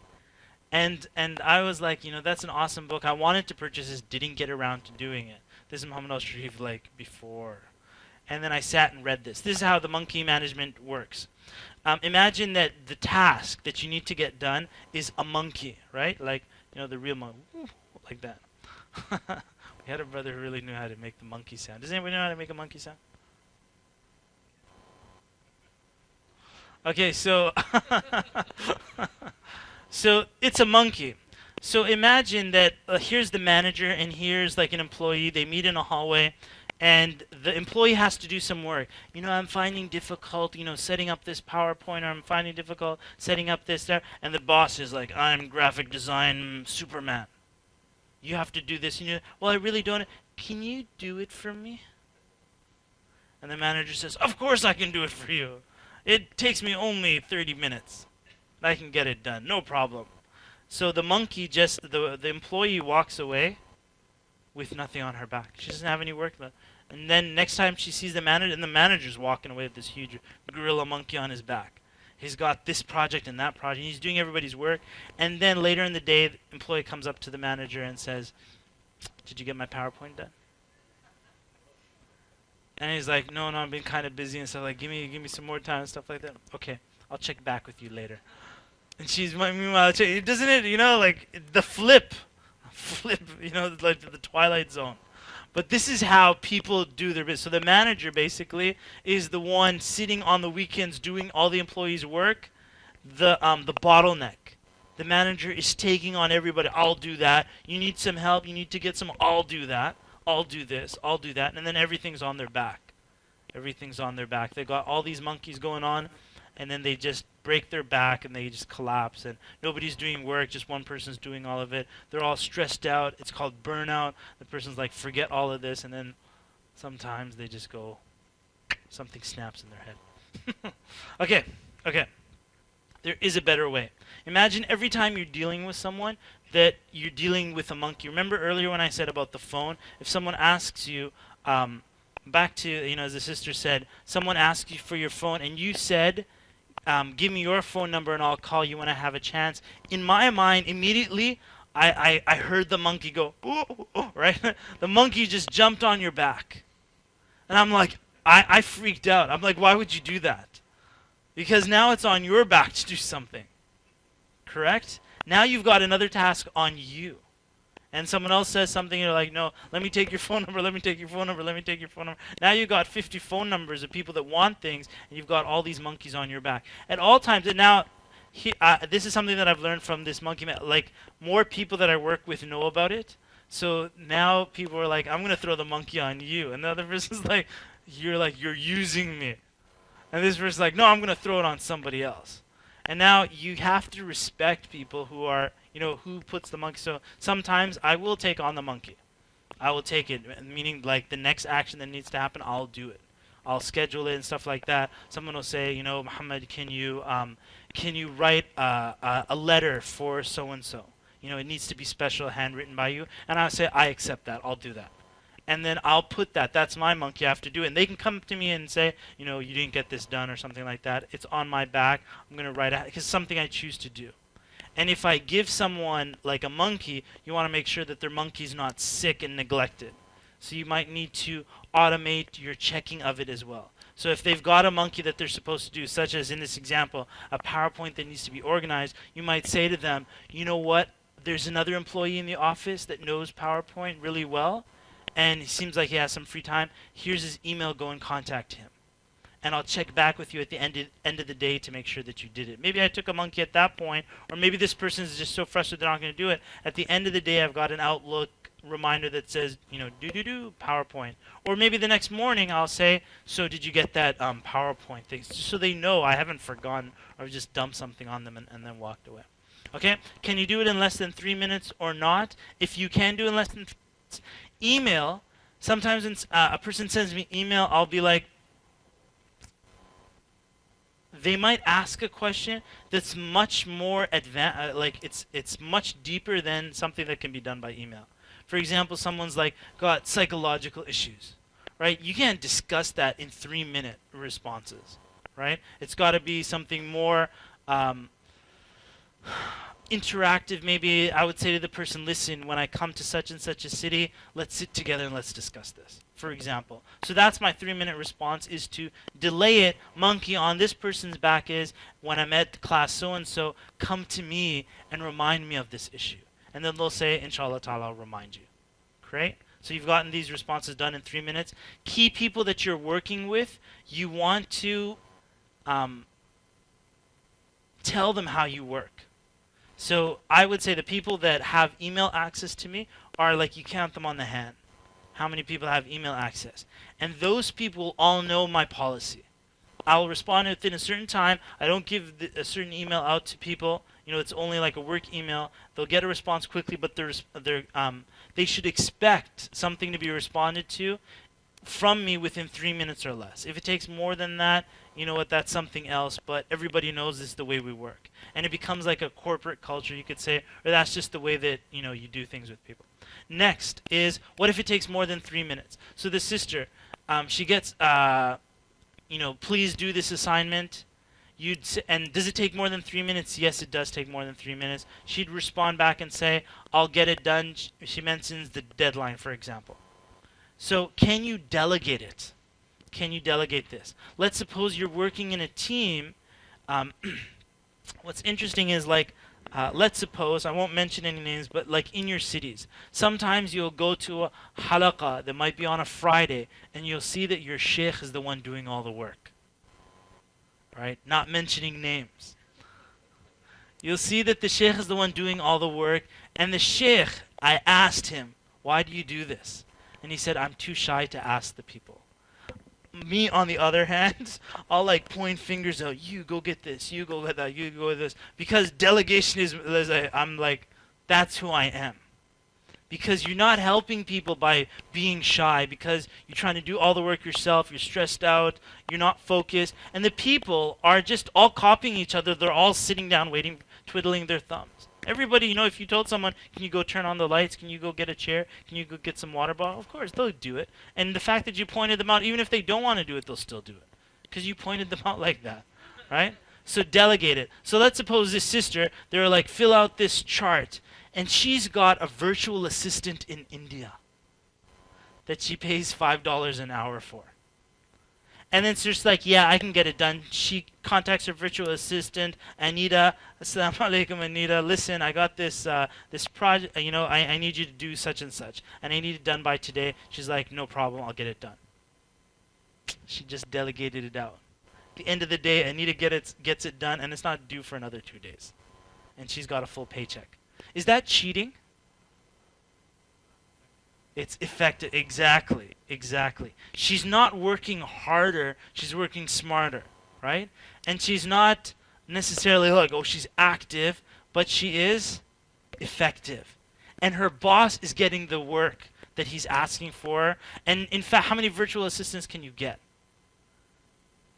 And I was like, that's an awesome book. I wanted to purchase this, didn't get around to doing it. This is Muhammad al-Sharif like before. And then I sat and read this. This is how the monkey management works. Imagine that the task that you need to get done is a monkey, right? Like, the real monkey, like that. We had a brother who really knew how to make the monkey sound. Does anybody know how to make a monkey sound? Okay, so so it's a monkey. So imagine that here's the manager and here's like an employee. They meet in a hallway. And the employee has to do some work. I'm finding difficult, setting up this PowerPoint, or I'm finding difficult setting up this there. And the boss is like, I'm graphic design Superman. You have to do this. Well, I really don't. Can you do it for me? And the manager says, of course I can do it for you. It takes me only 30 minutes. I can get it done. No problem. So the monkey the employee walks away with nothing on her back. She doesn't have any work left. And then next time she sees the manager, and the manager's walking away with this huge gorilla monkey on his back. He's got this project and that project. He's doing everybody's work. And then later in the day, the employee comes up to the manager and says, did you get my PowerPoint done? And he's like, no, I've been kind of busy and stuff. Like, give me some more time and stuff like that. Okay, I'll check back with you later. And she's, meanwhile, doesn't it, like the flip, like the Twilight Zone. But this is how people do their business. So the manager basically is the one sitting on the weekends doing all the employees' work. The bottleneck. The manager is taking on everybody. I'll do that. You need some help. You need to get some. I'll do that. I'll do this. I'll do that. And then everything's on their back. Everything's on their back. They got all these monkeys going on, and then they just break their back and they just collapse. And nobody's doing work. Just one person's doing all of it. They're all stressed out. It's called burnout. The person's like, forget all of this. And then sometimes they just go, something snaps in their head. Okay. Okay. There is a better way. Imagine every time you're dealing with someone that you're dealing with a monkey. Remember earlier when I said about the phone? If someone asks you, back to, as the sister said, someone asks you for your phone and you said, give me your phone number and I'll call you when I have a chance. In my mind, immediately, I heard the monkey go, oh, oh, right? The monkey just jumped on your back. And I'm like, I freaked out. I'm like, why would you do that? Because now it's on your back to do something. Correct? Now you've got another task on you. And someone else says something, and you're like, no, let me take your phone number, let me take your phone number, let me take your phone number. Now you've got 50 phone numbers of people that want things, and you've got all these monkeys on your back. At all times, and now, this is something that I've learned from this monkey man. Like, more people that I work with know about it. So now people are like, I'm going to throw the monkey on you. And the other person's like, you're using me. And this person's like, no, I'm going to throw it on somebody else. And now you have to respect people who are, who puts the monkey. So sometimes I will take on the monkey. I will take it, meaning like the next action that needs to happen, I'll do it. I'll schedule it and stuff like that. Someone will say, Muhammad, can you write a letter for so-and-so? It needs to be special, handwritten by you. And I'll say, I accept that. I'll do that. And then I'll put that. That's my monkey. I have to do it. And they can come to me and say, you didn't get this done or something like that. It's on my back. I'm going to write it because it's something I choose to do. And if I give someone like a monkey, you want to make sure that their monkey's not sick and neglected. So you might need to automate your checking of it as well. So if they've got a monkey that they're supposed to do, such as in this example, a PowerPoint that needs to be organized, you might say to them, you know what? There's another employee in the office that knows PowerPoint really well. And it seems like he has some free time. Here's his email. Go and contact him. And I'll check back with you at the end of the day to make sure that you did it. Maybe I took a monkey at that point, or maybe this person is just so frustrated they're not going to do it. At the end of the day, I've got an Outlook reminder that says, do PowerPoint. Or maybe the next morning I'll say, so did you get that PowerPoint thing? Just so they know I haven't forgotten or just dumped something on them and then walked away. Okay? Can you do it in less than 3 minutes or not? If you can do it in less than 3 minutes, email. Sometimes when a person sends me email, I'll be like, they might ask a question that's much more advanced, it's much deeper than something that can be done by email. For example, someone's like got psychological issues, right? You can't discuss that in 3-minute responses, right? It's got to be something more interactive. Maybe I would say to the person, listen, when I come to such and such a city, let's sit together and let's discuss this, for example. So that's my 3-minute response, is to delay it. Monkey on this person's back is, when I'm at class so-and-so, come to me and remind me of this issue. And then they'll say, inshallah ta'ala, I'll remind you. Great? So you've gotten these responses done in 3 minutes. Key people that you're working with, you want to tell them how you work. So I would say the people that have email access to me are like, you count them on the hand. How many people have email access? And those people all know my policy. I'll respond within a certain time. I don't give a certain email out to people. It's only like a work email. They'll get a response quickly, but they should expect something to be responded to from me within 3 minutes or less. If it takes more than that, you know what, that's something else, but everybody knows this is the way we work. And it becomes like a corporate culture, you could say, or that's just the way that, you do things with people. Next is, what if it takes more than 3 minutes? So the sister, she gets, please do this assignment. And does it take more than 3 minutes? Yes, it does take more than 3 minutes. She'd respond back and say, I'll get it done. She mentions the deadline, for example. So can you delegate it? Can you delegate this? Let's suppose you're working in a team. What's interesting is, like, Let's suppose, I won't mention any names, but like in your cities, sometimes you'll go to a halaqa that might be on a Friday, and you'll see that your sheikh is the one doing all the work, right? Not mentioning names. You'll see that the sheikh is the one doing all the work, and the sheikh, I asked him, why do you do this? And he said, I'm too shy to ask the people. Me, on the other hand, I'll like point fingers out. You go get this. You go get that. You go get this. Because delegation I'm like, that's who I am. Because you're not helping people by being shy. Because you're trying to do all the work yourself. You're stressed out. You're not focused. And the people are just all copying each other. They're all sitting down waiting, twiddling their thumbs. Everybody, if you told someone, can you go turn on the lights? Can you go get a chair? Can you go get some water bottle? Of course, they'll do it. And the fact that you pointed them out, even if they don't want to do it, they'll still do it. Because you pointed them out like that, right? So delegate it. So let's suppose this sister, they're like, fill out this chart. And she's got a virtual assistant in India that she pays $5 an hour for. And then it's just like, yeah, I can get it done. She contacts her virtual assistant, Anita. Assalamu alaikum, Anita. Listen, I got this this project. I need you to do such and such, and I need it done by today. She's like, no problem, I'll get it done. She just delegated it out. At the end of the day, Anita gets it done, and it's not due for another 2 days, and she's got a full paycheck. Is that cheating? It's effective. Exactly. She's not working harder. She's working smarter, right? And she's not necessarily like, oh, she's active, but she is effective. And her boss is getting the work that he's asking for. And in fact, how many virtual assistants can you get?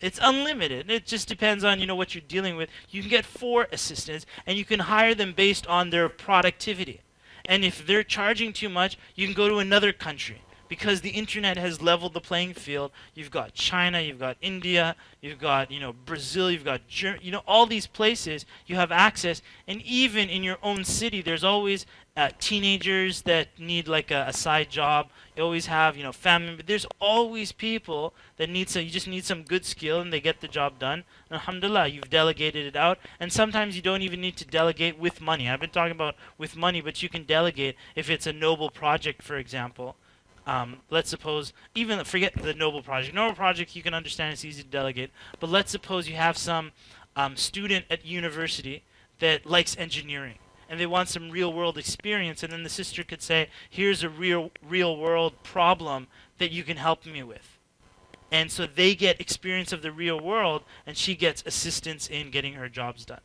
It's unlimited. It just depends on, what you're dealing with. You can get 4 assistants, and you can hire them based on their productivity. And if they're charging too much, you can go to another country. Because the internet has leveled the playing field. You've got China, you've got India, you've got, Brazil, you've got Germany, all these places you have access. And even in your own city, there's always teenagers that need like a side job. You always have, family. There's always people that you just need some good skill and they get the job done. And alhamdulillah, you've delegated it out. And sometimes you don't even need to delegate with money. I've been talking about with money, but you can delegate if it's a noble project, for example. Let's suppose, even forget the noble project. Noble project, you can understand, it's easy to delegate. But let's suppose you have some student at university that likes engineering, and they want some real-world experience, and then the sister could say, here's a real-world problem that you can help me with. And so they get experience of the real world, and she gets assistance in getting her jobs done.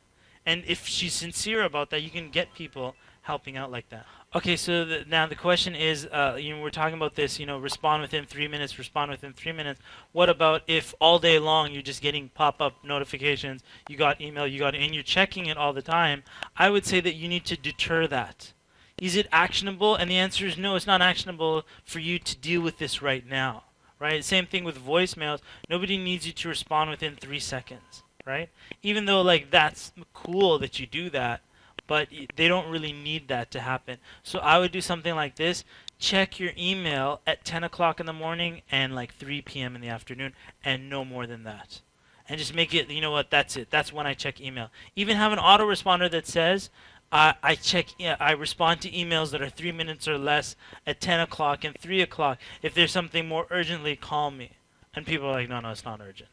And if she's sincere about that, you can get people helping out like that. Okay, so now the question is, we're talking about this, respond within 3 minutes, respond within 3 minutes. What about if all day long you're just getting pop-up notifications, you got email, and you're checking it all the time? I would say that you need to deter that. Is it actionable? And the answer is no, it's not actionable for you to deal with this right now, right? Same thing with voicemails. Nobody needs you to respond within 3 seconds, right? Even though, that's cool that you do that, but they don't really need that to happen. So I would do something like this. Check your email at 10 o'clock in the morning and 3 p.m. in the afternoon, and no more than that. And just make it, that's it. That's when I check email. Even have an autoresponder that says, I respond to emails that are 3 minutes or less at 10 o'clock and 3 o'clock. If there's something more urgently, call me. And people are like, no, it's not urgent.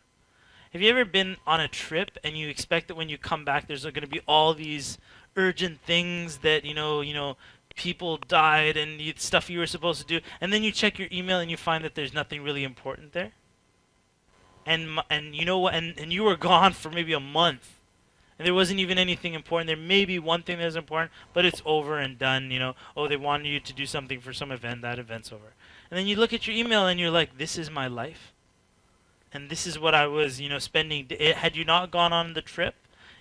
Have you ever been on a trip and you expect that when you come back there's going to be all these urgent things that people died and stuff you were supposed to do, and then you check your email and you find that there's nothing really important there, and you know what, and you were gone for maybe a month and there wasn't even anything important. There may be one thing that's important, but it's over and done. They wanted you to do something for some event, that event's over, and then you look at your email and you're like, this is my life, and this is what I was spending. Had you not gone on the trip,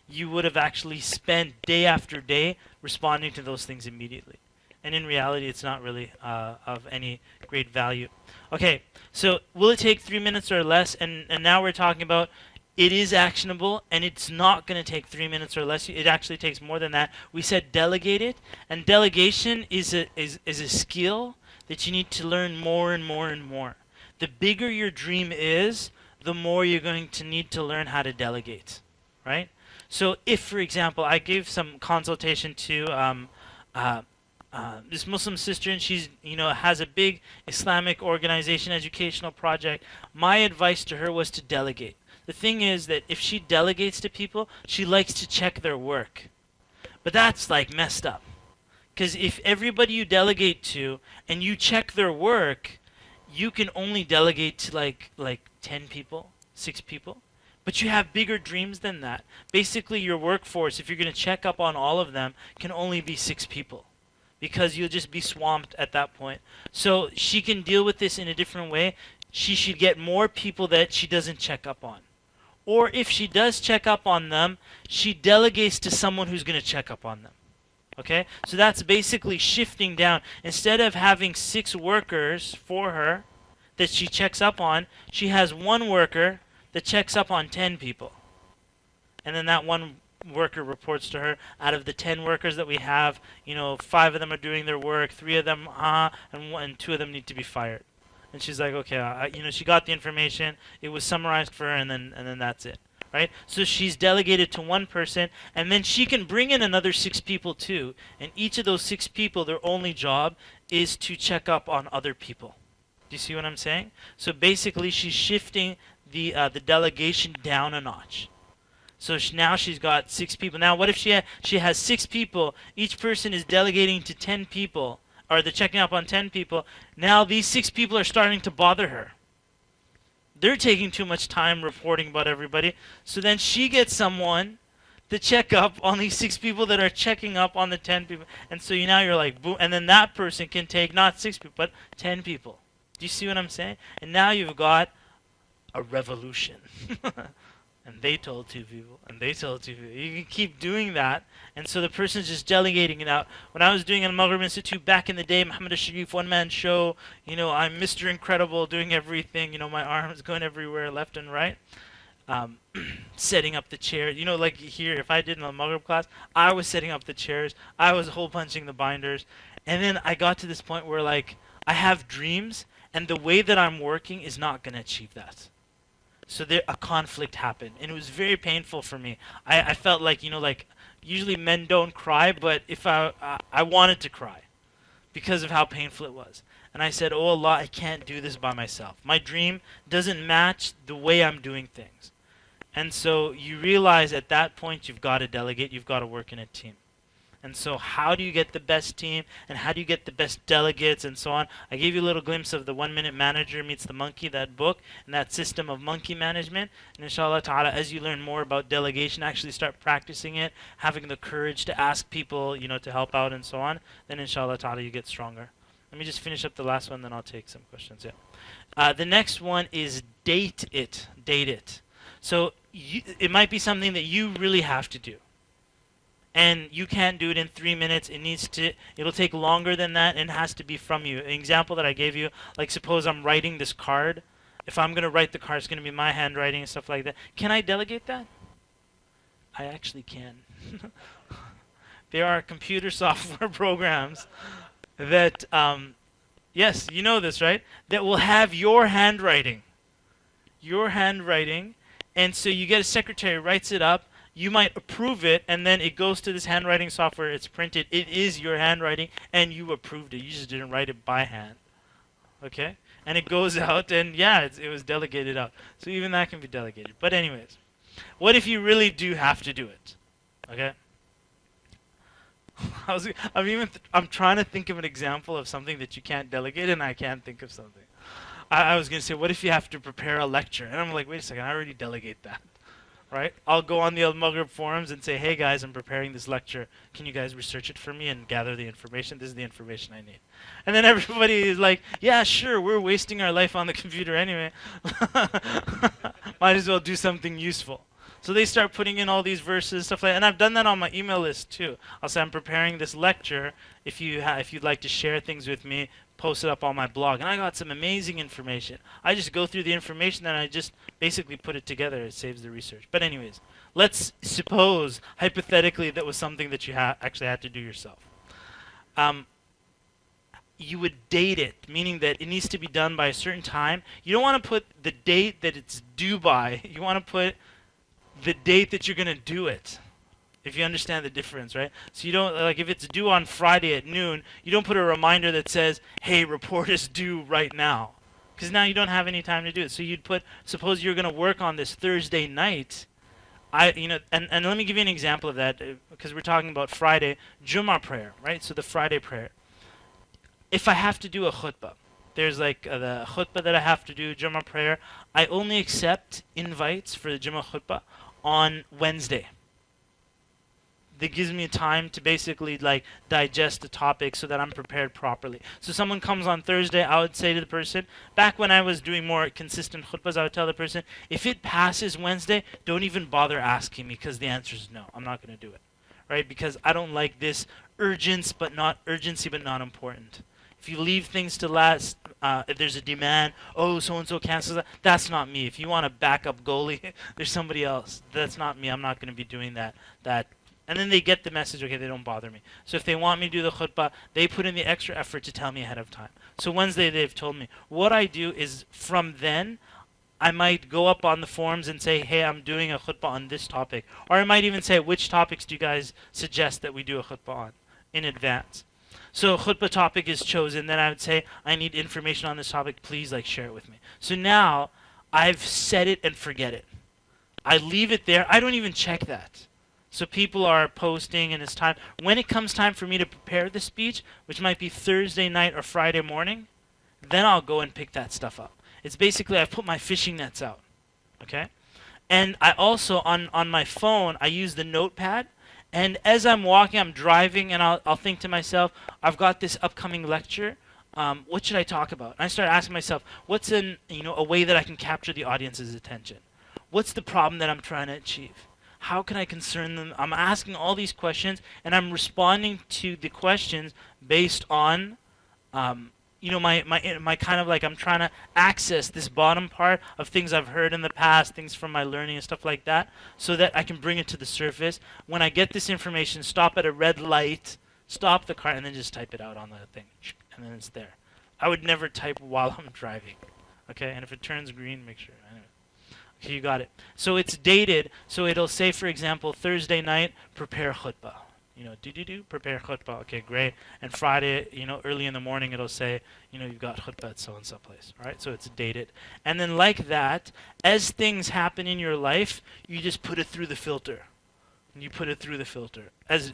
you would have actually spent day after day responding to those things immediately. And in reality, it's not really of any great value. Okay, so will it take 3 minutes or less? And now we're talking about it is actionable, and it's not going to take 3 minutes or less. It actually takes more than that. We said delegate it, and delegation is a skill that you need to learn more and more and more. The bigger your dream is, the more you're going to need to learn how to delegate, right? So if, for example, I gave some consultation to uh, this Muslim sister, and she's, has a big Islamic organization, educational project, my advice to her was to delegate. The thing is that if she delegates to people, she likes to check their work. But that's like messed up. Because if everybody you delegate to and you check their work, you can only delegate to like 10 people, 6 people. But you have bigger dreams than that. Basically, your workforce, if you're going to check up on all of them, can only be 6 people. Because you'll just be swamped at that point. So she can deal with this in a different way. She should get more people that she doesn't check up on. Or if she does check up on them, she delegates to someone who's going to check up on them. Okay? So that's basically shifting down. Instead of having 6 workers for her that she checks up on, she has 1 worker that checks up on 10 people. And then that 1 worker reports to her. Out of the 10 workers that we have, 5 of them are doing their work, 3 of them, and 2 of them need to be fired. And she's like, okay, she got the information. It was summarized for her, and then that's it, right? So she's delegated to 1 person, and then she can bring in another 6 people too. And each of those 6 people, their only job is to check up on other people. Do you see what I'm saying? So basically, she's shifting the delegation down a notch. So now she's got 6 people. Now, what if she has 6 people? Each person is delegating to 10 people. Or they're checking up on 10 people. Now these 6 people are starting to bother her. They're taking too much time reporting about everybody. So then she gets someone to check up on these 6 people that are checking up on the 10 people. And so now you're like, boom. And then that person can take not 6 people, but 10 people. Do you see what I'm saying? And now you've got a revolution. And they told 2 people, and they told 2 people. You can keep doing that, and so the person's just delegating it out. When I was doing an Maghrib Institute back in the day, Muhammad Sharif, one-man show, I'm Mr. Incredible, doing everything, my arms going everywhere, left and right, setting up the chair. Like here, if I did in a Maghrib class, I was setting up the chairs, I was hole-punching the binders, and then I got to this point where, I have dreams, and the way that I'm working is not going to achieve that. So a conflict happened, and it was very painful for me. I felt like, usually men don't cry, but if I wanted to cry because of how painful it was. And I said, oh Allah, I can't do this by myself. My dream doesn't match the way I'm doing things. And so you realize at that point you've got to delegate, you've got to work in a team. And so how do you get the best team, and how do you get the best delegates, and so on? I gave you a little glimpse of the 1 Minute Manager Meets the Monkey, that book, and that system of monkey management. And inshallah ta'ala, as you learn more about delegation, actually start practicing it, having the courage to ask people, to help out and so on, then inshallah ta'ala you get stronger. Let me just finish up the last one, then I'll take some questions. Yeah. The next one is date it. Date it. So it might be something that you really have to do. And you can't do it in 3 minutes. It'll take longer than that, and it has to be from you. An example that I gave you, like suppose I'm writing this card. If I'm going to write the card, it's going to be my handwriting and stuff like that. Can I delegate that? I actually can. There are computer software programs that, yes, you know this, right? That will have your handwriting. Your handwriting. And so you get a secretary, writes it up. You might approve it, and then it goes to this handwriting software. It's printed. It is your handwriting, and you approved it. You just didn't write it by hand. Okay? And it goes out, and yeah, it was delegated out. So even that can be delegated. But anyways, what if you really do have to do it? Okay? I'm trying to think of an example of something that you can't delegate, and I can't think of something. I was going to say, what if you have to prepare a lecture? And I'm like, wait a second, I already delegate that. Right? I'll go on the Al-Maghrib forums and say, hey guys, I'm preparing this lecture. Can you guys research it for me and gather the information? This is the information I need. And then everybody is like, yeah, sure, we're wasting our life on the computer anyway. Might as well do something useful. So they start putting in all these verses, stuff like that. And I've done that on my email list too. I'll say, I'm preparing this lecture. If you'd like to share things with me, post it up on my blog. And I got some amazing information. I just go through the information and I just basically put it together. It saves the research. But anyways, let's suppose, hypothetically, that was something that you actually had to do yourself. You would date it, meaning that it needs to be done by a certain time. You don't want to put the date that it's due by. You want to put the date that you're going to do it. If you understand the difference, right? So you don't, like, if it's due on Friday at noon, you don't put a reminder that says, hey, report is due right now. Because now you don't have any time to do it. So you'd put, suppose you're going to work on this Thursday night. And let me give you an example of that, because we're talking about Friday, Jummah prayer, right? So the Friday prayer. If I have to do a khutbah, there's like the khutbah that I have to do, Jummah prayer. I only accept invites for the Jummah khutbah on Wednesday. That gives me time to basically like digest the topic so that I'm prepared properly. So someone comes on Thursday, I would say to the person, back when I was doing more consistent khutbahs, I would tell the person, if it passes Wednesday, don't even bother asking me because the answer is no. I'm not going to do it, right? Because I don't like this urgency but not important. If you leave things to last, if there's a demand, oh, so-and-so cancels that, that's not me. If you want a backup goalie, there's somebody else. That's not me. I'm not going to be doing that. And then they get the message, okay, they don't bother me. So if they want me to do the khutbah, they put in the extra effort to tell me ahead of time. So Wednesday they've told me. What I do is from then, I might go up on the forums and say, hey, I'm doing a khutbah on this topic. Or I might even say, which topics do you guys suggest that we do a khutbah on in advance? So khutbah topic is chosen. Then I would say, I need information on this topic. Please share it with me. So now I've set it and forget it. I leave it there. I don't even check that. So people are posting and it's time. When it comes time for me to prepare the speech, which might be Thursday night or Friday morning, then I'll go and pick that stuff up. It's basically I've put my fishing nets out. Okay? And I also, on my phone, I use the notepad. And as I'm walking, I'm driving, and I'll think to myself, I've got this upcoming lecture. What should I talk about? And I start asking myself, what's a way that I can capture the audience's attention? What's the problem that I'm trying to achieve? How can I concern them? I'm asking all these questions, and I'm responding to the questions based on, my kind of like I'm trying to access this bottom part of things I've heard in the past, things from my learning and stuff like that, so that I can bring it to the surface. When I get this information, stop at a red light, stop the car, and then just type it out on the thing, and then it's there. I would never type while I'm driving, okay? And if it turns green, make sure. Anyway. Okay, you got it. So it's dated. So it'll say, for example, Thursday night, prepare khutbah. Prepare khutbah. Okay, great. And Friday, early in the morning, it'll say, you've got khutbah at so-and-so place. All right, so it's dated. And then like that, as things happen in your life, you just put it through the filter. And you put it through the filter. Does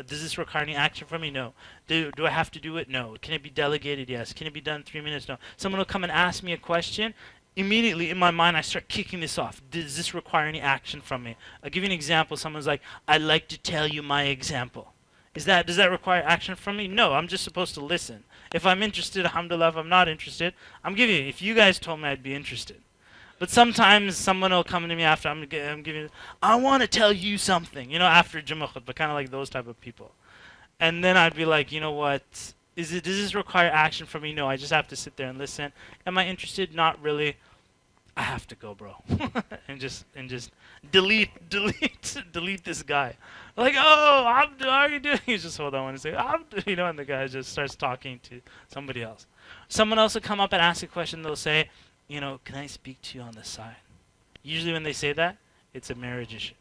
this require any action from me? No. Do I have to do it? No. Can it be delegated? Yes. Can it be done in 3 minutes? No. Someone will come and ask me a question. Immediately in my mind, I start kicking this off. Does this require any action from me? I'll give you an example. Someone's like, I'd like to tell you my example. Does that require action from me? No, I'm just supposed to listen. If I'm interested, alhamdulillah. If I'm not interested, I'm giving you. If you guys told me I'd be interested. But sometimes someone will come to me after I'm giving, I want to tell you something, after Jummah khutbah, kind of like those type of people. And then I'd be like, you know what? Does this require action from me? No, I just have to sit there and listen. Am I interested? Not really. I have to go, bro. and just delete this guy. Like, oh, how are you doing? You just hold on one second. And the guy just starts talking to somebody else. Someone else will come up and ask a question. They'll say, can I speak to you on the side? Usually when they say that, it's a marriage issue.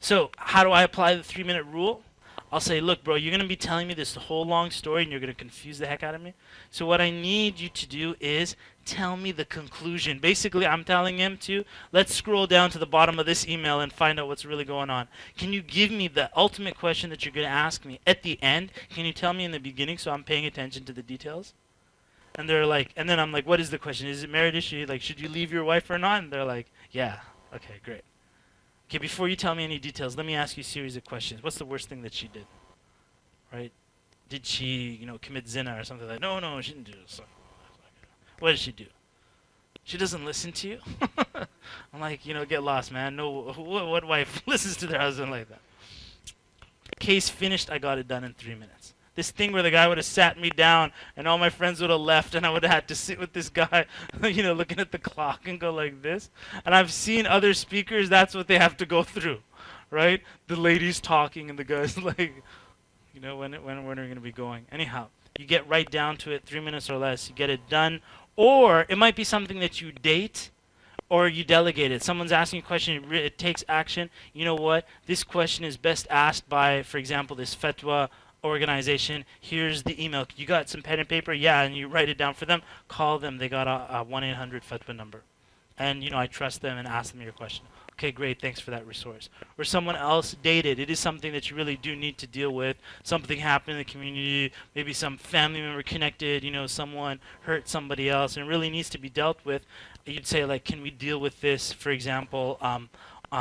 So how do I apply the 3-minute rule? I'll say, look, bro, you're going to be telling me this whole long story and you're going to confuse the heck out of me. So what I need you to do is tell me the conclusion. Basically, I'm telling him let's scroll down to the bottom of this email and find out what's really going on. Can you give me the ultimate question that you're going to ask me at the end? Can you tell me in the beginning so I'm paying attention to the details? And they're like, and then I'm like, what is the question? Is it marriage issue? Like, should you leave your wife or not? And they're like, yeah. Okay, great. Okay, before you tell me any details, let me ask you a series of questions. What's the worst thing that she did? Right? Did she, commit zina or something like that? No, she didn't do this. What did she do? She doesn't listen to you? I'm like, get lost, man. No, what wife listens to their husband like that? Case finished, I got it done in 3 minutes. This thing where the guy would have sat me down and all my friends would have left and I would have had to sit with this guy, looking at the clock and go like this. And I've seen other speakers, that's what they have to go through, right? The lady's talking and the guy's like, when are we going to be going? Anyhow, you get right down to it, 3 minutes or less, you get it done. Or it might be something that you date Or you delegate it. Someone's asking a question, it takes action. You know what? This question is best asked by, for example, this fatwa organization. Here's the email. You got some pen and paper? Yeah, and you write it down for them. Call them. They got a 1-800 fatwa number. And, I trust them and ask them your question. Okay, great. Thanks for that resource. Or someone else dated. It is something that you really do need to deal with. Something happened in the community. Maybe some family member connected. Someone hurt somebody else, and it really needs to be dealt with. You'd say, like, can we deal with this, for example,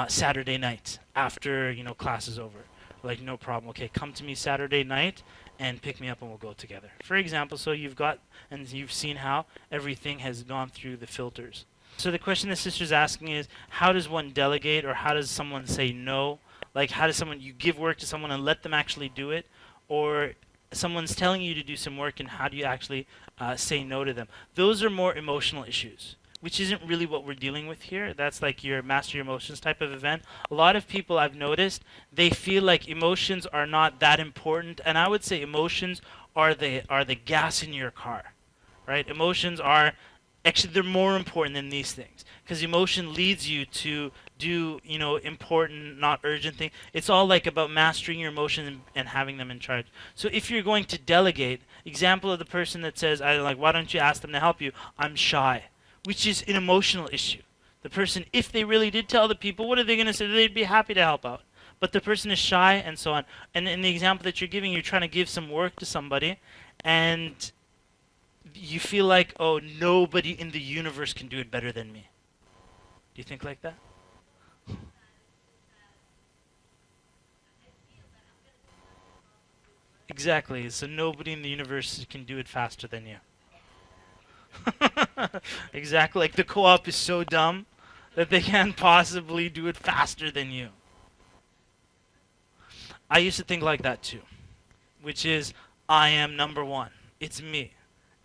Saturday night after, class is over? Like, no problem. Okay, come to me Saturday night and pick me up and we'll go together. For example, so you've seen how everything has gone through the filters. So the question the sister's asking is, how does one delegate, or how does someone say no? Like, how does you give work to someone and let them actually do it? Or someone's telling you to do some work, and how do you actually say no to them? Those are more emotional issues, which isn't really what we're dealing with here. That's like your master your emotions type of event. A lot of people, I've noticed, they feel like emotions are not that important, and I would say emotions are the gas in your car, right? Emotions are actually, they're more important than these things, because emotion leads you to do important, not urgent things. It's all like about mastering your emotion and having them in charge. So if you're going to delegate, example of the person that says, why don't you ask them to help you? I'm shy, which is an emotional issue. The person, if they really did tell the people, what are they going to say? They'd be happy to help out. But the person is shy, and so on. And in the example that you're giving, you're trying to give some work to somebody, and you feel like, oh, nobody in the universe can do it better than me. Do you think like that? Exactly. So nobody in the universe can do it faster than you. Exactly. Like the co-op is so dumb that they can't possibly do it faster than you. I used to think like that too, which is, I am number one. It's me.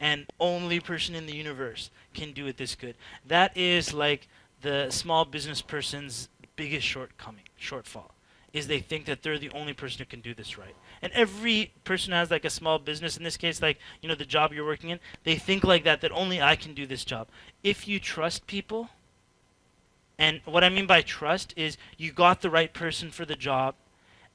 And only person in the universe can do it this good. That is like the small business person's biggest shortfall, is they think that they're the only person who can do this right. And every person has like a small business, in this case, like, the job you're working in, they think like that only I can do this job. If you trust people, and what I mean by trust is you got the right person for the job,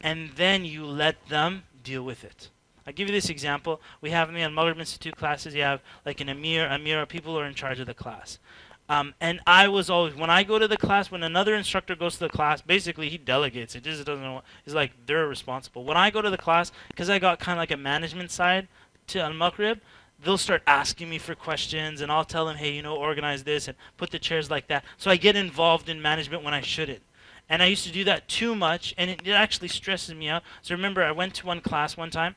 and then you let them deal with it. I'll give you this example. We have in the Al-Maghrib Institute classes, you have like an Amira, people who are in charge of the class. And I was always, when I go to the class, when another instructor goes to the class, basically he delegates. It just doesn't know. He's like, they're responsible. When I go to the class, because I got kind of like a management side to Al-Maghrib, they'll start asking me for questions, and I'll tell them, hey, organize this and put the chairs like that. So I get involved in management when I shouldn't. And I used to do that too much, and it actually stresses me out. So remember, I went to one class one time,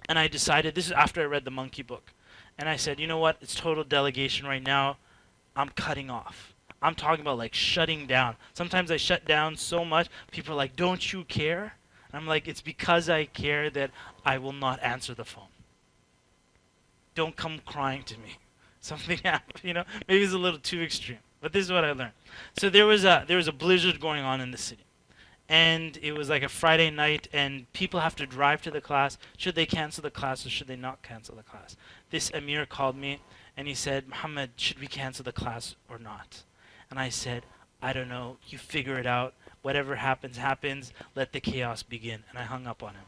and I decided, this is after I read the Monkey book, and I said, you know what, it's total delegation right now. I'm cutting off. I'm talking about like shutting down. Sometimes I shut down so much, people are like, don't you care? And I'm like, it's because I care that I will not answer the phone. Don't come crying to me. Something happened, maybe it's a little too extreme, but this is what I learned. So there was a blizzard going on in the city. And it was like a Friday night, and people have to drive to the class. Should they cancel the class or should they not cancel the class? This Amir called me, and he said, Muhammad, should we cancel the class or not? And I said, I don't know. You figure it out. Whatever happens, happens. Let the chaos begin. And I hung up on him.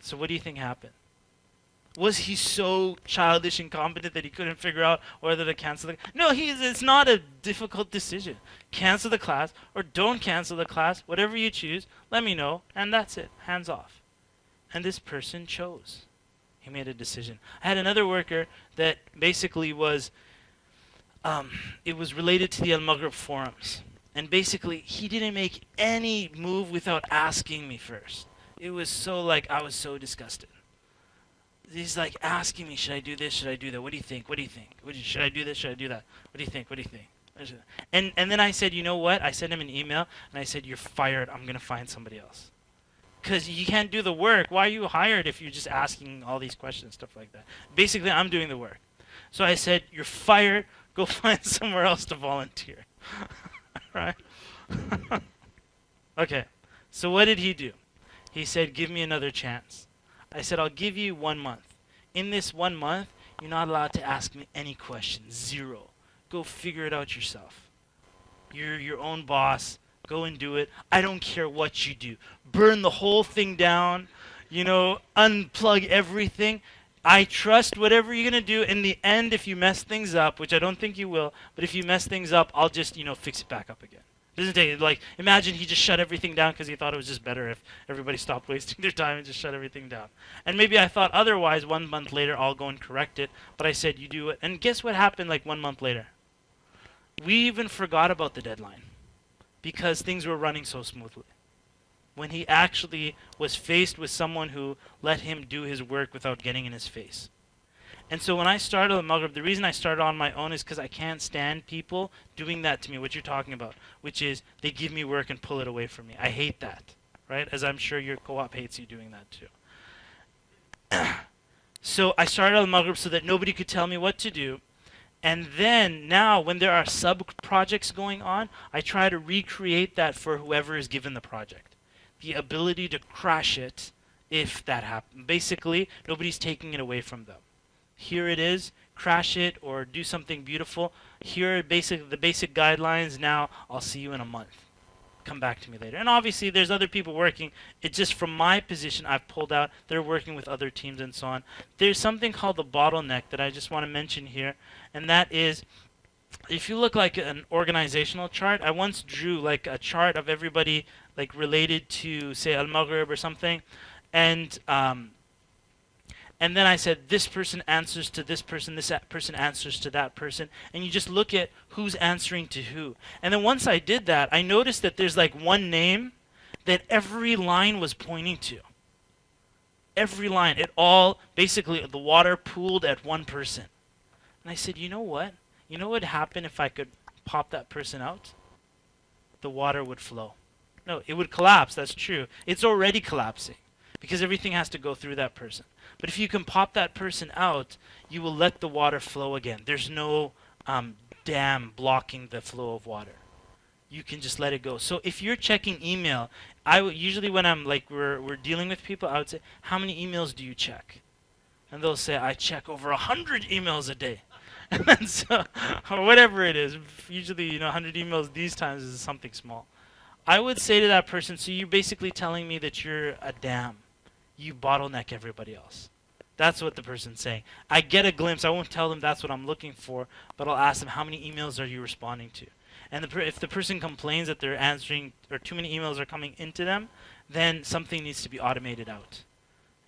So what do you think happened? Was he so childish and incompetent that he couldn't figure out whether to cancel the class? No, it's not a difficult decision. Cancel the class or don't cancel the class. Whatever you choose, let me know, and that's it. Hands off. And this person chose. He made a decision. I had another worker that basically was, it was related to the Al-Maghrib forums. And basically, he didn't make any move without asking me first. It was so I was so disgusted. He's like asking me, should I do this? Should I do that? What do you think? What do you think? Should I do this? Should I do that? What do you think? What do you think? And then I said, you know what? I sent him an email, and I said, you're fired. I'm going to find somebody else. Because you can't do the work. Why are you hired if you're just asking all these questions, stuff like that? Basically, I'm doing the work. So I said, you're fired. Go find somewhere else to volunteer. Right? Okay. So what did he do? He said, give me another chance. I said, I'll give you 1 month. In this 1 month, you're not allowed to ask me any questions. Zero. Go figure it out yourself. You're your own boss. Go and do it. I don't care what you do. Burn the whole thing down. Unplug everything. I trust whatever you're going to do. In the end, if you mess things up, which I don't think you will, but if you mess things up, I'll just, fix it back up again. Doesn't take, imagine he just shut everything down because he thought it was just better if everybody stopped wasting their time and just shut everything down. And maybe I thought otherwise. 1 month later, I'll go and correct it. But I said, you do it. And guess what happened 1 month later? We even forgot about the deadline because things were running so smoothly. When he actually was faced with someone who let him do his work without getting in his face. And so when I started Al Maghrib, the reason I started on my own is because I can't stand people doing that to me, what you're talking about, which is they give me work and pull it away from me. I hate that, right? As I'm sure your co-op hates you doing that too. So I started Al Maghrib so that nobody could tell me what to do. And then now when there are sub-projects going on, I try to recreate that for whoever is given the project. The ability to crash it if that happens. Basically, nobody's taking it away from them. Here it is, crash it or do something beautiful. Here are the basic guidelines. Now I'll see you in a month. Come back to me later. And obviously there's other people working. It's just from my position I've pulled out. They're working with other teams and so on. There's something called the bottleneck that I just want to mention here. And that is, if you look like an organizational chart, I once drew a chart of everybody related to, say, Al Maghrib or something. And then I said, this person answers to this person answers to that person. And you just look at who's answering to who. And then once I did that, I noticed that there's one name that every line was pointing to. Every line. It all, basically, the water pooled at one person. And I said, you know what? You know what would happen if I could pop that person out? The water would flow. No, it would collapse. That's true. It's already collapsing because everything has to go through that person. But if you can pop that person out, you will let the water flow again. There's no dam blocking the flow of water. You can just let it go. So if you're checking email, usually when I'm we're dealing with people, I would say, how many emails do you check? And they'll say, I check over 100 emails a day. And so, or whatever it is. Usually, 100 emails these times is something small. I would say to that person, so you're basically telling me that you're a dam. You bottleneck everybody else. That's what the person's saying. I get a glimpse. I won't tell them that's what I'm looking for, but I'll ask them, how many emails are you responding to? And if the person complains that they're answering, or too many emails are coming into them, then something needs to be automated out.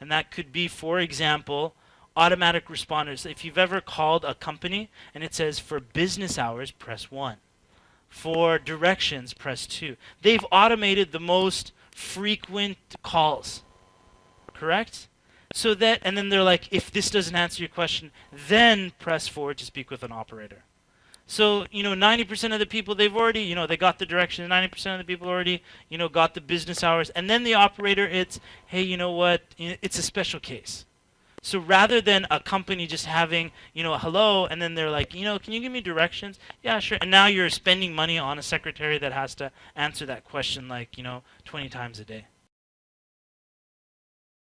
And that could be, for example, automatic responders. If you've ever called a company and it says, for business hours, press 1. For directions, press 2. They've automated the most frequent calls. Correct? So that, and then they're like, if this doesn't answer your question, then press 4 to speak with an operator. So, 90% of the people, they've already, they got the direction. 90% of the people already, got the business hours. And then the operator, it's, hey, you know what? It's a special case. So rather than a company just having, hello, and then they're like, can you give me directions? Yeah, sure. And now you're spending money on a secretary that has to answer that question 20 times a day.